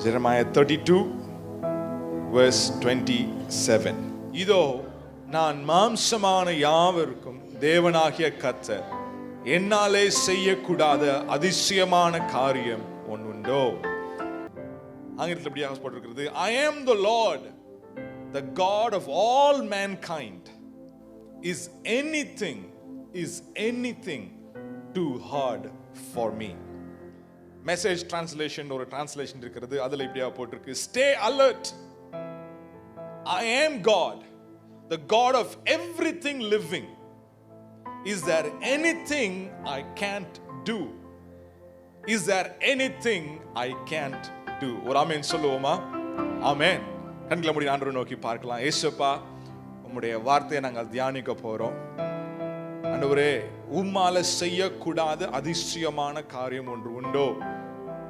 Jeremiah 32 verse 27. இதோ நான் மாம்சமான யாவருக்கும் தேவனாகிய கர்த்தர், என்னாலே செய்யக்கூடாத அதிசயமான காரியம் ஒன்றுண்டோ. ஆங்கிலத்தில் இப்படியாக போட்டிருக்கிறது, I am the Lord, the God of all mankind. Is anything too hard for me? Message translation ஒரு translation இருக்கிறது, அதுல இப்படியாக போட்டிருக்கு, stay alert. I am God, the God of everything living. Is there anything I can't do? Is there anything I can't do? ஒரு ஆமென் சொல்லுவோமா? ஆமென். கண்களை மூடி ஆண்டவரை நோக்கி பார்க்கலாம். இயேசுப்பா, உம்முடைய வார்த்தையை நாங்கள் தியானிக்க போறோம். ஆண்டவரே, உம்மால செய்யக்கூடாத அதிசயமான காரியம் ஒன்று உண்டோ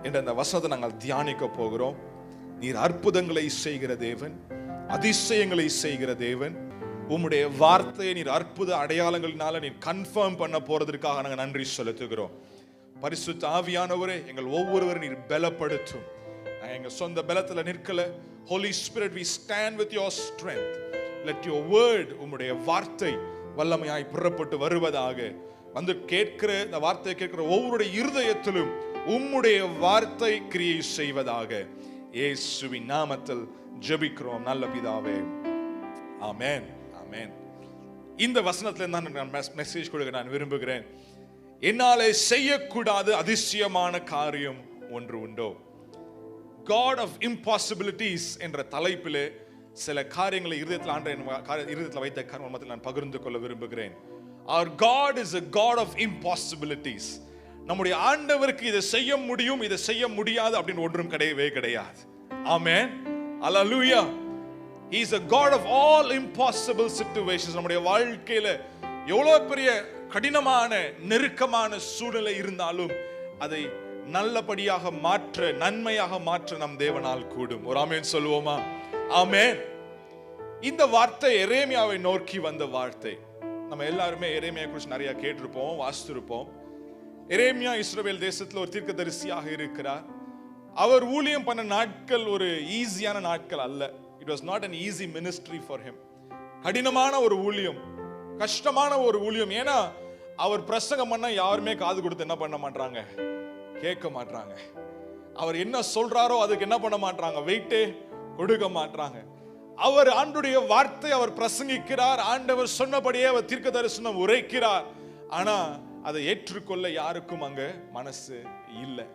என்ற அந்த வசனத்தை நாங்கள் தியானிக்க போகிறோம். நீர் அற்புதங்களை செய்கிற தேவன், அதிசயங்களை செய்கிற தேவன். உம்முடைய வார்த்தையை நீர் அற்புத அடையாளங்களினால நீர் கன்ஃபார்ம் பண்ண போறதற்காக நாங்கள் நன்றி செலுத்துகிறோம். பரிசுத்த ஆவியானவரே, எங்கள் ஒவ்வொருவரும் நீர் பலப்படுத்தும். எங்க சொந்த பலத்துல நிற்கல. Holy Spirit, we stand with your strength. Let your word, உம்முடைய வார்த்தை வல்லமையாய் புறப்பட்டு வருவதாக. வந்து கேட்கிற இந்த வார்த்தையை கேட்கிற ஒவ்வொருடைய இருதயத்திலும் உம்முடைய வார்த்தை கிரியை செய்வதாக. இயேசுவின் நாமத்தில் ஜெபிக்கிறோம் நல்ல பிதாவே, ஆமென். ஆமென். இந்த வசனத்துல நான் மெசேஜ் கொடுக்க நான் விரும்புகிறேன். என்னாலே செய்யக்கூடாத அதிசயமான காரியம் ஒன்று உண்டோ. God of impossibilities என்ற தலைப்பிலே சில காரியங்களை இருதயத்தில் வைத்த காரணத்தில் நான் பகிர்ந்து கொள்ள விரும்புகிறேன். Our God is a God of impossibilities. நம்முடைய ஆண்டவருக்கு இதை செய்ய முடியும், இதை செய்ய முடியாது அப்படின்னு ஒன்றும் கிடையவே கிடையாது. ஆமென். ஹல்லேலூயா. He is a God of all impossible situations. நம்முடைய வாழ்க்கையில எவ்வளவு பெரிய கடினமான நெருக்கமான சூழ்நிலை இருந்தாலும் அதை நல்லபடியாக மாற்ற, நன்மையாக மாற்ற நம் தேவனால் கூடும். ஒரு ஆமென் சொல்லுவோமா? ஆமென். இந்த வார்த்தை எரேமியாவை நோக்கி வந்த வார்த்தை. நம்ம எல்லாருமே எரேமியா குறித்து நிறைய கேட்டிருப்போம், வாசித்திருப்போம். எரேமியா இஸ்ரவேல் தேசத்தில் ஒரு தீர்க்கதரிசியாக இருக்கிறார். அவர் ஊழியம் பண்ண நாட்கள் ஒரு ஈஸியான நாட்கள் அல்ல. It was not an easy ministry for him. கடினமான ஒரு ஊழியம், கஷ்டமான ஒரு ஊழியம். ஏன்னா அவர் பிரசங்கம் பண்ண யாருமே காது கொடுத்து என்ன பண்ண மாட்டாங்க, கேட்க மாட்டாங்க. அவர் என்ன சொல்றாரோ அதுக்கு என்ன பண்ண மாட்டாங்க, வெயிட்டே கொடுக்க மாட்டாங்க. அவர் ஆண்டுடைய வார்த்தை அவர் பிரசங்கிக்கிறார், ஆண்டவர் சொன்னபடியே அவர் தீர்க்க தரிசனம் உரைக்கிறார். ஆனா அதை ஏற்றுக்கொள்ள யாருக்கும் அங்க மனசு இல்லை.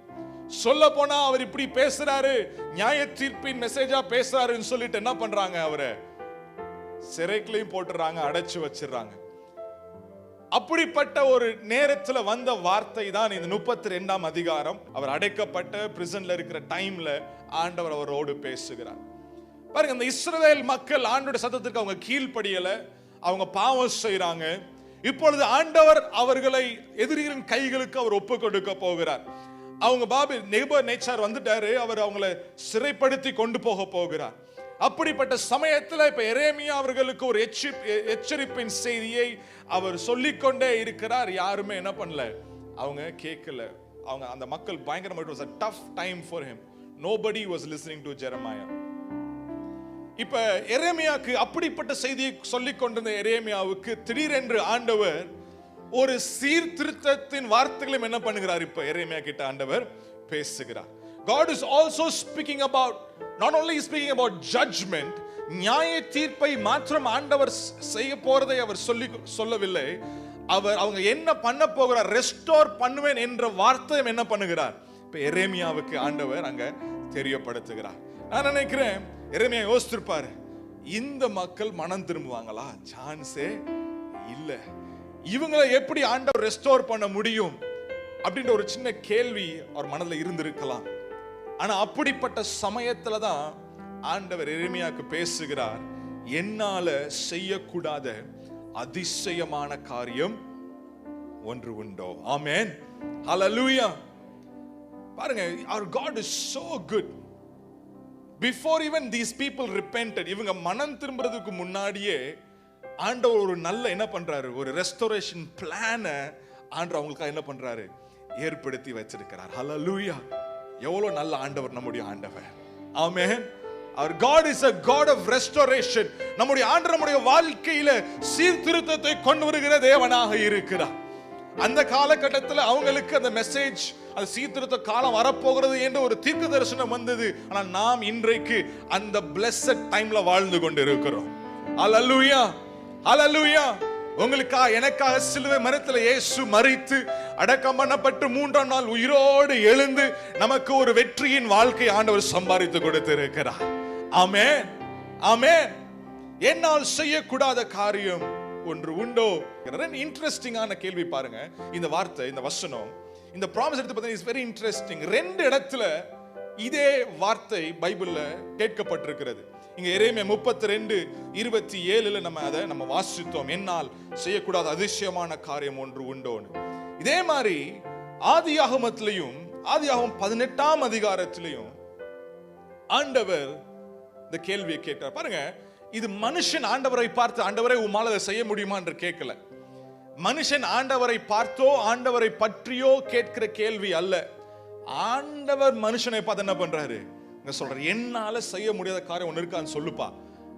சொல்ல போனா அவர் இப்படி பேசுறாரு, நியாய தீர்ப்பின் மெசேஜா பேசுறாருன்னு சொல்லிட்டு என்ன பண்றாங்க, அவரை சிறைக்குலையும் போட்டுறாங்க, அடைச்சு வச்சிடறாங்க. அப்படிப்பட்ட ஒரு நேரத்துல வந்த வார்த்தை தான் இந்த 32ஆம் அதிகாரம். அவர் அடைக்கப்பட்ட பிரிசன்ல இருக்கிற டைம்ல ஆண்டவர் அவரோடு பேசுகிறார். பாருங்க, இந்த இஸ்ரவேல் மக்கள் ஆண்டவருடைய சத்தத்துக்கு அவங்க கீழ்ப்படியல, அவங்க பாவம் செய்றாங்க. இப்பொழுது ஆண்டவர் அவர்களை எதிரிகளின் கைகளுக்கு அவர் ஒப்பு கொடுக்க போகிறார். அவங்க நேபுகாத்நேச்சார் வந்துட்டாரு, அவர் அவங்களை சிறைப்படுத்தி கொண்டு போக போகிறார். அப்படிப்பட்ட சமயத்தில் இப்ப எரேமியா அவர்களுக்கு ஒரு எச்சரிப்பின் செய்தியை அவர் சொல்லிக்கொண்டே இருக்கிறார். யாருமே என்ன பண்ணல, அவங்க கேட்கல. அவங்க அந்த மக்கள் பயங்கரமா, it was a tough time for him. Nobody was listening to Jeremiah. இப்ப எரேமியாக்கு அப்படிப்பட்ட செய்தியை சொல்லிக் கொண்டிருந்த எரேமியாவுக்கு திடீரென்று ஆண்டவர் ஒரு சீர்திருத்தத்தின் வார்த்தைகளும் என்ன பண்ணுகிறார், இப்ப எரேமியா கிட்ட ஆண்டவர் பேசுகிறார். God is also speaking about, not only speaking about judgment, நியாய தீர்ப்பை மாற்றம் ஆண்டவர் செய்ய போறதை அவர் சொல்லவில்லை. அவங்க என்ன பண்ண போகிறார், ரெஸ்டோர் பண்ணுவேன் என்ற வார்த்தையை என்ன பண்ணுகிறார், இப்ப எரேமியாவுக்கு ஆண்டவர் அங்க தெரியப்படுத்துகிறார். நான் நினைக்கிறேன் எரேமியா யோசிச்சிருப்பாரு, இந்த மக்கள் மனம் திரும்புவாங்களா, சான்ஸே இல்ல, இவங்களை எப்படி ஆண்டவர் ரெஸ்டோர் பண்ண முடியும் அப்படின்ற ஒரு சின்ன கேள்வி அவர் மனதில் இருந்திருக்கலாம். ஆனா அப்படிப்பட்ட சமயத்துல தான் ஆண்டவர் எரேமியாவுக்கு பேசுகிறார், என்னால செய்யக்கூடாத அதிசயமான காரியம் ஒன்று உண்டோ. ஆமென். ஹல்லேலூயா. பாருங்க, our God is so good. Before even these people repented, இவங்க மனம் திரும்புறதுக்கு முன்னாடியே ஆண்டவர் ஒரு நல்ல என்ன பண்றாரு, ஒரு ரெஸ்டோரேஷன் பிளான ஆண்டவர் அவங்களுக்கு என்ன பண்றாரு, ஏற்படுத்தி வச்சிருக்கிறார். ஹல்லேலூயா. எவ்வளவு நல்ல ஆண்டவர் நம்முடைய ஆண்டவர். ஆமென். Our God is a God of restoration. நம்முடைய ஆண்டவர் நம்முடைய வாழ்க்கையில சீர்திருத்தத்தை கொண்டு வருகிற தேவனாக இருக்கிறார். அந்த காலகட்டத்தில் அவங்களுக்கு அந்த மெசேஜ், அது சீர்திருத்த காலம் வரப்போகிறது என்ற ஒரு தீர்க்க தரிசனம் வந்தது. ஆனால் நாம் இன்றைக்கு அந்த blessed டைம்ல வாழ்ந்து கொண்டிருக்கிறோம். ஹல்லேலூயா, ஹல்லேலூயா. உங்களுக்காக எனக்காக சிலுவை மரத்தில் இயேசு மரித்து அடக்கம் பண்ணப்பட்டு 3ஆம் நாள் உயிரோடு எழுந்து நமக்கு ஒரு வெற்றியின் வாழ்க்கை ஆண்டவர் சம்பாதித்து கொடுத்திருக்கிறார். ஆமென், ஆமென். என்னால் செய்யக்கூடாத காரியம் ஒன்று உண்டோ? இன்ட்ரெஸ்டிங்கான கேள்வி பாருங்க. இந்த வார்த்தை, இந்த வசனம், இந்த ப்ராமிஸ் எடுத்து பார்த்தீங்கன்னா இட்ஸ் வெரி இன்ட்ரெஸ்டிங். 2 இடத்துல இதே வார்த்தை பைபிள்ல கேட்கப்பட்டிருக்கிறது. இங்க எரேமியா 32:27 நம்ம வாசித்தோம், என்னால் செய்யக்கூடாத அதிசயமான காரியம் ஒன்று உண்டோன்னு. இதே மாதிரி ஆதியாகமத்திலையும், ஆதியாகமம் 18ஆம் அதிகாரத்திலையும் ஆண்டவர் இந்த கேள்வியை கேட்கிறார். பாருங்க, இது மனுஷன் ஆண்டவரை பார்த்து ஆண்டவரை உம்மால அதை செய்ய முடியுமா என்று கேட்கல. மனுஷன் ஆண்டவரை பார்த்தோ ஆண்டவரை பற்றியோ கேட்கிற கேள்வி அல்ல. ஆண்டவர் மனுஷனை பார்த்து என்ன பண்றாரு? சொல்றாரு, என்னால செய்ய முடியாத காரியம் ஒன்று இருக்கான்னு சொல்லுப்பா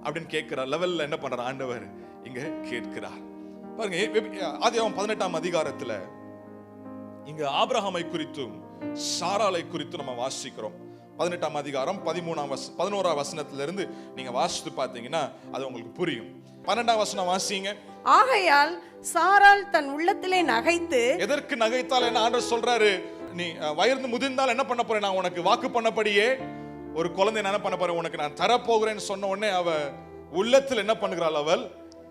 அப்படின்னு கேட்கிறார் லெவல்ல என்ன பண்றார் ஆண்டவர் இங்க கேட்கிறார். பாருங்க, ஆதியாகமம் 18ஆம் அதிகாரத்துல இங்க ஆபிரகாமை குறித்தும் சாராளை குறித்தும் நம்ம வாசிக்கிறோம். 18ஆம் அதிகாரம் 11ஆம் வசனத்திலிருந்து நீங்க வாசித்து பார்த்தீங்கன்னா அது உங்களுக்கு புரியும். 12ஆம் வசனம் வாசிங்க. ஆகையால் சாராள் தன் உள்ளத்திலே நகைத்து. எதற்கு நகைத்தால் என்ன ஆண்டவர் சொல்றாரு? நீ வயது முதிர்ந்தால் என்ன பண்ண போறேன்? நான் உனக்கு வாக்கு பண்ணபடியே ஒரு குழந்தை என்ன பண்ண போறேன், உனக்கு நான் தரப்போகிறேன்னு சொன்ன உடனே அவ உள்ளத்தில் என்ன பண்ணுகிறாள்? அவள்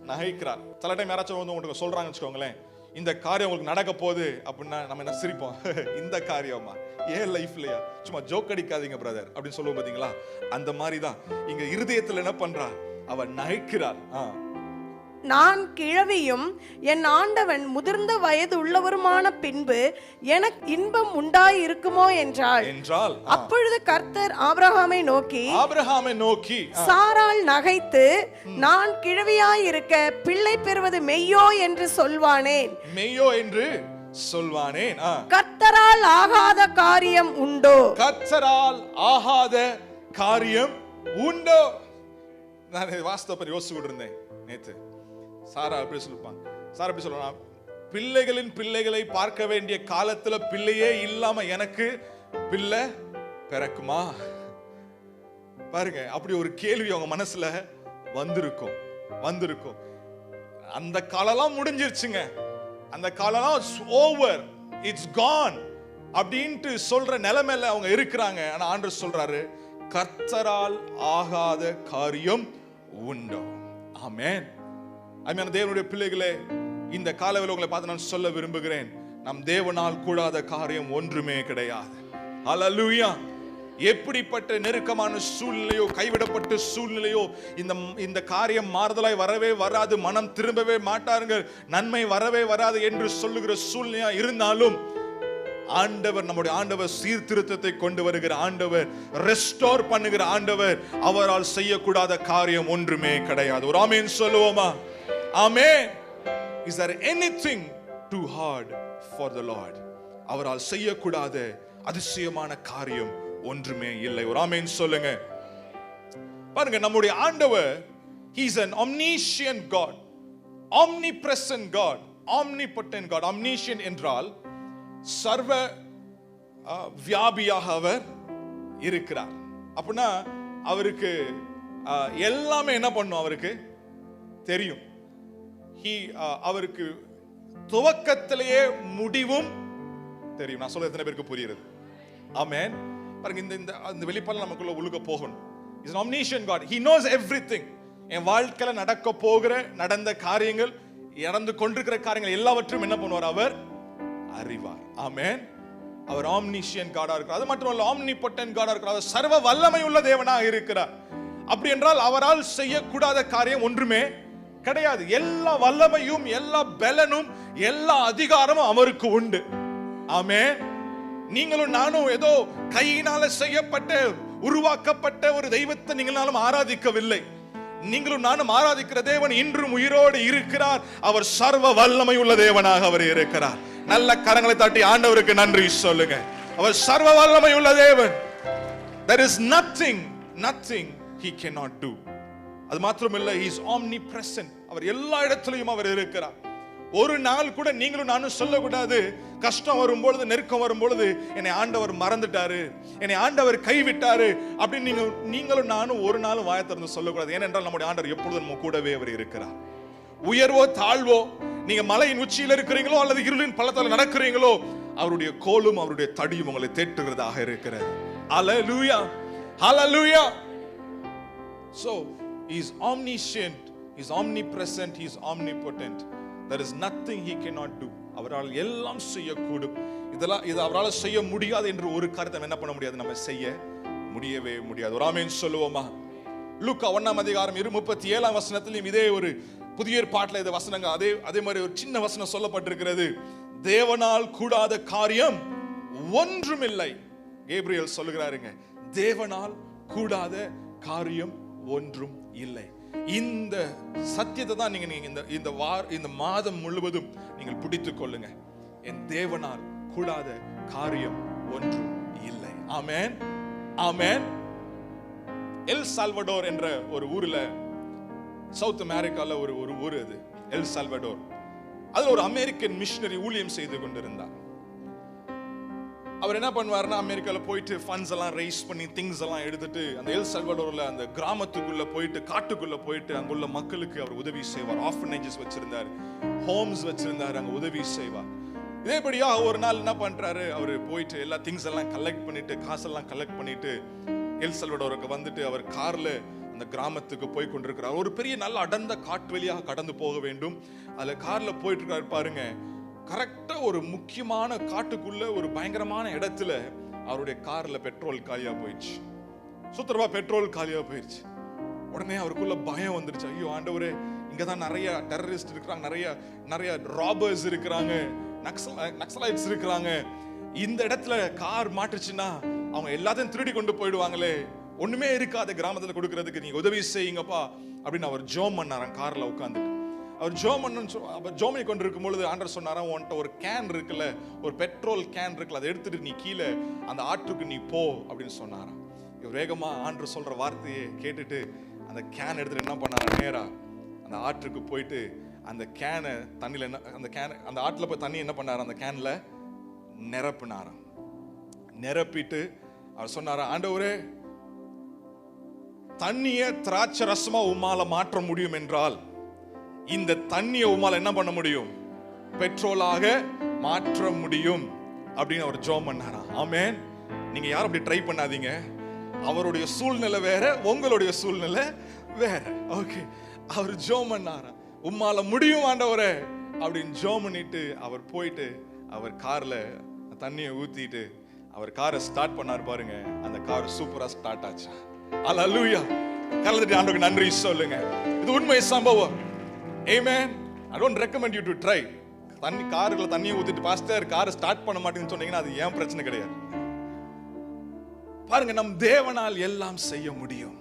நகைக்கிறாள். சில டைம் யாராச்சும் வந்து உங்களுக்கு சொல்றாங்கன்னு வச்சுக்கோங்களேன், இந்த காரியம் உங்களுக்கு நடக்க போகுது அப்படின்னா நம்ம என்ன சிரிப்போம், இந்த காரியமா ஏன் லைஃப்லயா, சும்மா ஜோக் அடிக்காதீங்க பிரதர் அப்படின்னு சொல்லுவோம் பாத்தீங்களா? அந்த மாதிரிதான் இங்க இருதயத்தில் என்ன பண்றா? அவ நகைக்கிறாள். நான் கிழவியும் என் ஆண்டவன் முதிர்ந்த வயது உள்ளவருமான பின்பு எனக்கு இன்பம் உண்டாயிருக்குமோ என்றால் அப்பொழுது கர்த்தர் ஆபிரகாமை நோக்கி சாராள் நகைத்து நான் கிழவியாயிருக்க பிள்ளை பெறுவது மெய்யோ என்று சொல்வானேன். கர்த்தரால் ஆகாத காரியம் உண்டோ? நான் வாஸ்தவ யோசிச்சுட்டு இருந்தேன் நேத்து. சாரா அப்படி சொல்லுவான், பிள்ளைகளின் பிள்ளைகளை பார்க்க வேண்டிய காலத்துல பிள்ளையே இல்லாம எனக்கு பிள்ளை பிறக்குமா? பாருங்க, அப்படி ஒரு கேள்வி அவங்க மனசுல வந்திருக்கும். அந்த காலம்லாம் முடிஞ்சிருச்சுங்க, அந்த காலம்லாம் ஓவர், இட்ஸ் கான் அப்படின்ட்டு சொல்ற நிலைமையில அவங்க இருக்கிறாங்க. ஆனா ஆண்டவர் சொல்றாரு, கர்த்தரால் ஆகாத காரியம் உண்டோ? ஆமென். அருமையான தேவனுடைய பிள்ளைகளே, இந்த காலவேளை உங்களை பார்த்து நான் சொல்ல விரும்புகிறேன், நம் தேவனால் கூடாத காரியம் ஒன்றுமே கிடையாது. ஹல்லேலூயா. எப்படிப்பட்ட நெருக்கமான சூழ்நிலையோ, கைவிடப்பட்ட சூழ்நிலையோ, இந்த காரியம் மாறுதலாய் வரவே வராது, மனம் திரும்பவே மாட்டார்கள், நன்மை வரவே வராது என்று சொல்லுகிற சூழ்நிலையா இருந்தாலும் ஆண்டவர், நம்முடைய ஆண்டவர் சீர்திருத்தத்தை கொண்டு வருகிற ஆண்டவர், ரெஸ்டோர் பண்ணுகிற ஆண்டவர், அவரால் செய்யக்கூடாத காரியம் ஒன்றுமே கிடையாது. ஒரு ஆமென் சொல்லுவோமா? ஆமென். Is there anything too hard for the Lord? அவரால் செய்யக்கூடாத அதிசயமான காரியம் ஒன்றுமே இல்லை. ஒரு ஆமென் சொல்லுங்க. பாருங்க, நம்முடைய ஆண்டவர், he is an omniscient God, omnipresent God, omnipotent God. omniscient என்றால் சர்வ வியாபியாக அவர் இருக்கிறார். அப்படின்னா அவருக்கு எல்லாமே என்ன பண்ணும்? அவருக்கு தெரியும். அவருக்கு துவக்கத்திலேயே முடிவும் தெரியும். நான் சொல்ல எத்தனை பேருக்கு புரியுது? ஆமென். பாருங்க, இந்த வெளிப்பாடு நமக்குள்ள உழுக போகணும். Is an omniscient God. He knows everything. என் வாழ்க்கையில நடக்க போகிற, நடந்த காரியங்கள், நடந்து கொண்டிருக்கிற காரியங்கள் எல்லாவற்றையும் என்ன பண்ணுவார்? அவர் அறிவார். ஆமென். அவர் omniscient God-ஆ இருக்கிறார். அது மட்டுமல்ல, omnipotent God-ஆ இருக்கிறார். அவர் சர்வ வல்லமை உள்ள தேவனாக இருக்கிறார். அப்படி என்றால் அவரால் செய்யக்கூடாத காரியம் ஒன்றுமே கிடையாது. எல்லா வல்லமையும், எல்லா பலனும், எல்லா அதிகாரமும் அவருக்கு உண்டு. ஆமென். நீங்களும் நானும் ஏதோ கையினால செய்யப்பட்ட, உருவாக்கப்பட்ட ஒரு தெய்வத்தை நீங்களும் ஆராதிக்கவில்லை. நீங்களும் நானும் ஆராதிக்கிற தேவன் இன்றும் உயிரோடு இருக்கிறார். அவர் சர்வ வல்லமை உள்ள தேவனாக அவர் இருக்கிறார். நல்ல கரங்களை தட்டி ஆண்டவருக்கு நன்றி சொல்லுங்க. அவர் சர்வ வல்லமை உள்ள தேவன். There is nothing nothing he cannot do. அது மாத்திரமல்ல, he is omnipresent. அவர் எல்லா இடத்திலும் அவர் இருக்கிறார். ஒரு நாள் கூட நீங்களும் நானும் சொல்லக்கூடாது, கஷ்டம் வரும்பொழுது, நெருக்கம் வரும்பொழுது என்னை ஆண்டவர் மறந்துட்டாரு, என்னை ஆண்டவர் கைவிட்டாரு அப்படின்னு நீங்களும் நானும் ஒரு நாள் வாயை திறந்து சொல்லக்கூடாது. ஏனென்றால் நம்முடைய ஆண்டவர் எப்பொழுதும் நம்ம கூடவே அவர் இருக்கிறார். உயர்வோ தாழ்வோ, நீங்க மலையின் உச்சியில் இருக்கிறீங்களோ அல்லது இருளின் பள்ளத்தால நடக்கிறீங்களோ, அவருடைய கோலும் அவருடைய தடியும் உங்களை தேற்றுகிறதாக இருக்கிறது. ஹல்லேலூயா, ஹல்லேலூயா. So he is omniscient, he is omnipresent, he is omnipotent. There is nothing he cannot do. அவரால் எல்லாம் செய்யக்கூடும். இது அவரால் செய்ய முடியாது என்று ஒரு காரியத்தை என்ன பண்ண முடியாது, நம்ம செய்ய முடியவே முடியாது. ஒரு ஆமென் சொல்லுவோமா? லூக்கா 1ஆம் அதிகாரம் 37ஆம் வசனத்திலும் இதே ஒரு புதிய ஏற்பாட்டில் இந்த வசனங்க அதே மாதிரி ஒரு சின்ன வசனம் சொல்லப்பட்டிருக்கிறது. தேவனால் கூடாத காரியம் ஒன்றுமில்லை. கேப்ரியல் சொல்லுகிறாருங்க, தேவனால் கூடாத காரியம் ஒன்றும் இல்லை. இந்த சத்தியத்தை தான் நீங்க இந்த மாதம் முழுவதும் நீங்கள் பிடித்துக் கொள்ளுங்க. என் தேவனால் கூடாத காரியம் ஒன்றும் இல்லை. ஆமென், ஆமென். எல் சால்வடோர் என்ற ஒரு ஊர்ல, சவுத் அமெரிக்கால ஒரு ஊர் அது எல் சால்வடோர். அதுல ஒரு அமெரிக்கன் மிஷனரி ஊழியம் செய்து கொண்டிருந்தார். அவர் என்ன பண்ணுவாருன்னா, அமெரிக்கால போயிட்டு ஃபண்ட்ஸ் எல்லாம் ரைஸ் பண்ணி திங்ஸ் எல்லாம் எடுத்துட்டு அந்த எல் சால்வடோர்ல அந்த கிராமத்துக்குள்ள போயிட்டு, காட்டுக்குள்ள போயிட்டு அங்குள்ள மக்களுக்கு அவர் உதவி செய்வார். ஆர்ஃபனேஜஸ் வச்சிருந்தார், ஹோம்ஸ் வச்சிருந்தார், அங்க உதவி செய்வார். இதேபடியா ஒரு நாள் என்ன பண்றாரு, அவர் போயிட்டு எல்லா திங்ஸ் எல்லாம் கலெக்ட் பண்ணிட்டு, காசெல்லாம் கலெக்ட் பண்ணிட்டு எல் சால்வடோருக்கு வந்துட்டு அவர் கார்ல அந்த கிராமத்துக்கு போய் கொண்டிருக்கிறார். ஒரு பெரிய நல்ல அடர்ந்த காட்டு வழியாக கடந்து போக வேண்டும். அதுல கார்ல போயிட்டு இருக்காரு பாருங்க. கரெக்டா ஒரு முக்கியமான காட்டுக்குள்ள ஒரு பயங்கரமான இடத்துல அவருடைய கார்ல பெட்ரோல் காலியா போயிடுச்சு. சுத்தரவா பெட்ரோல் காலியா போயிடுச்சு. உடனே அவருக்குள்ள பயம் வந்துருச்சு. ஐயோ ஆண்டவரே, இங்கதான் நிறைய டெரரிஸ்ட் இருக்கிறாங்க, நிறைய ராபர்ஸ் இருக்கிறாங்க, நக்சலைட்ஸ் இருக்கிறாங்க. இந்த இடத்துல கார் மாட்டுச்சுன்னா அவங்க எல்லாத்தையும் திருடி கொண்டு போயிடுவாங்களே, ஒண்ணுமே இருக்காத கிராமத்துல கொடுக்கறதுக்கு நீங்க உதவி செய்யுங்கப்பா அப்படின்னு அவர் ஜோம் பண்ணாராம். கார்ல உட்காந்துட்டு அவர் ஜோம் பண்ணி கொண்டு இருக்கும் பொழுது ஆண்டவர் சொன்னாராம், உன்கிட்ட ஒரு கேன் இருக்குல்ல, ஒரு பெட்ரோல் கேன் இருக்குல்ல, அதை எடுத்துட்டு நீ கீழே அந்த ஆற்றுக்கு நீ போ அப்படின்னு சொன்னாராம். இவர் வேகமா ஆண்டவர் சொல்ற வார்த்தையை கேட்டுட்டு அந்த கேன் எடுத்துட்டு என்ன பண்ணாராம், நேரா அந்த ஆற்றுக்கு போயிட்டு அந்த கேனை தண்ணியில அந்த ஆற்றுல போய் தண்ணி என்ன பண்ணாராம், அந்த கேன்ல நிரப்பினாராம். நிரப்பிட்டு அவர் சொன்னாரா, ஆண்டவரே, தண்ணிய திராட்சை ரசமா உம்மால மாற்ற முடியும் என்றால் இந்த தண்ணியை உம்மால என்ன பண்ண முடியும், பெட்ரோலாக மாற்ற முடியும் அப்படின்னு அவர் ஜெபம் பண்ணாராம். ஆமென். நீங்க யாரும் அப்படி ட்ரை பண்ணாதீங்க. அவருடைய சூழ்நிலை வேற, உங்களுடைய சூழ்நிலை வேற. ஓகே, அவர் ஜெபம் பண்ணாராம், உம்மால முடியும் ஆண்டவரே அப்படின்னு ஜெபம் பண்ணிட்டு அவர் போயிட்டு அவர் கார்ல தண்ணியை ஊத்திட்டு அவர் காரை ஸ்டார்ட் பண்ணார் பாருங்க. அந்த கார் சூப்பரா ஸ்டார்ட் ஆச்சு. அல்லேலூயா. கர்த்தருக்கு ஆண்டவருக்கு நன்றி சொல்லுங்க. இது உண்மை சம்பவம். ஆமென். I don't recommend you to try. காருக்குள்ள தண்ணியை ஊத்திட்டு பாஸ்டர் காரை ஸ்டார்ட் பண்ண மாட்டேன்னு சொன்னீங்கன்னா அது ஏன் பிரச்சனை கிடையாது. பாருங்க, நம் தேவனால் எல்லாம் செய்ய முடியும்.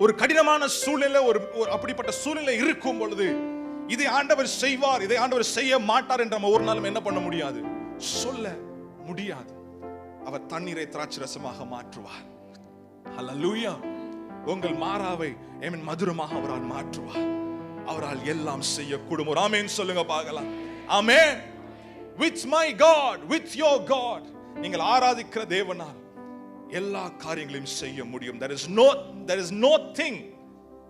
ஒரு கடினமான சூழ்நிலை, ஒரு அப்படிப்பட்ட சூழ்நிலை இருக்கும் பொழுது இதை ஆண்டவர் செய்வார், இதை ஆண்டவர் செய்ய மாட்டார் என்று நம்ம ஒரு நாளும் என்ன பண்ண முடியாது, சொல்ல முடியாது. அவர் தண்ணீரை திராட்சை ரசமாக மாற்றுவார். அல்லேலூயா. உங்கள் மாறாவை மதுரமாக அவரால் மாற்றுவார். அவரால் எல்லாம் செய்யக்கூடும். ஒரு ஆமென் சொல்லுங்க பார்க்கலாம். ஆமென். With my God, with your God, நீங்கள் ஆராதிக்கிற தேவனால் எல்லா காரியங்களையும் செய்ய முடியும். There is no thing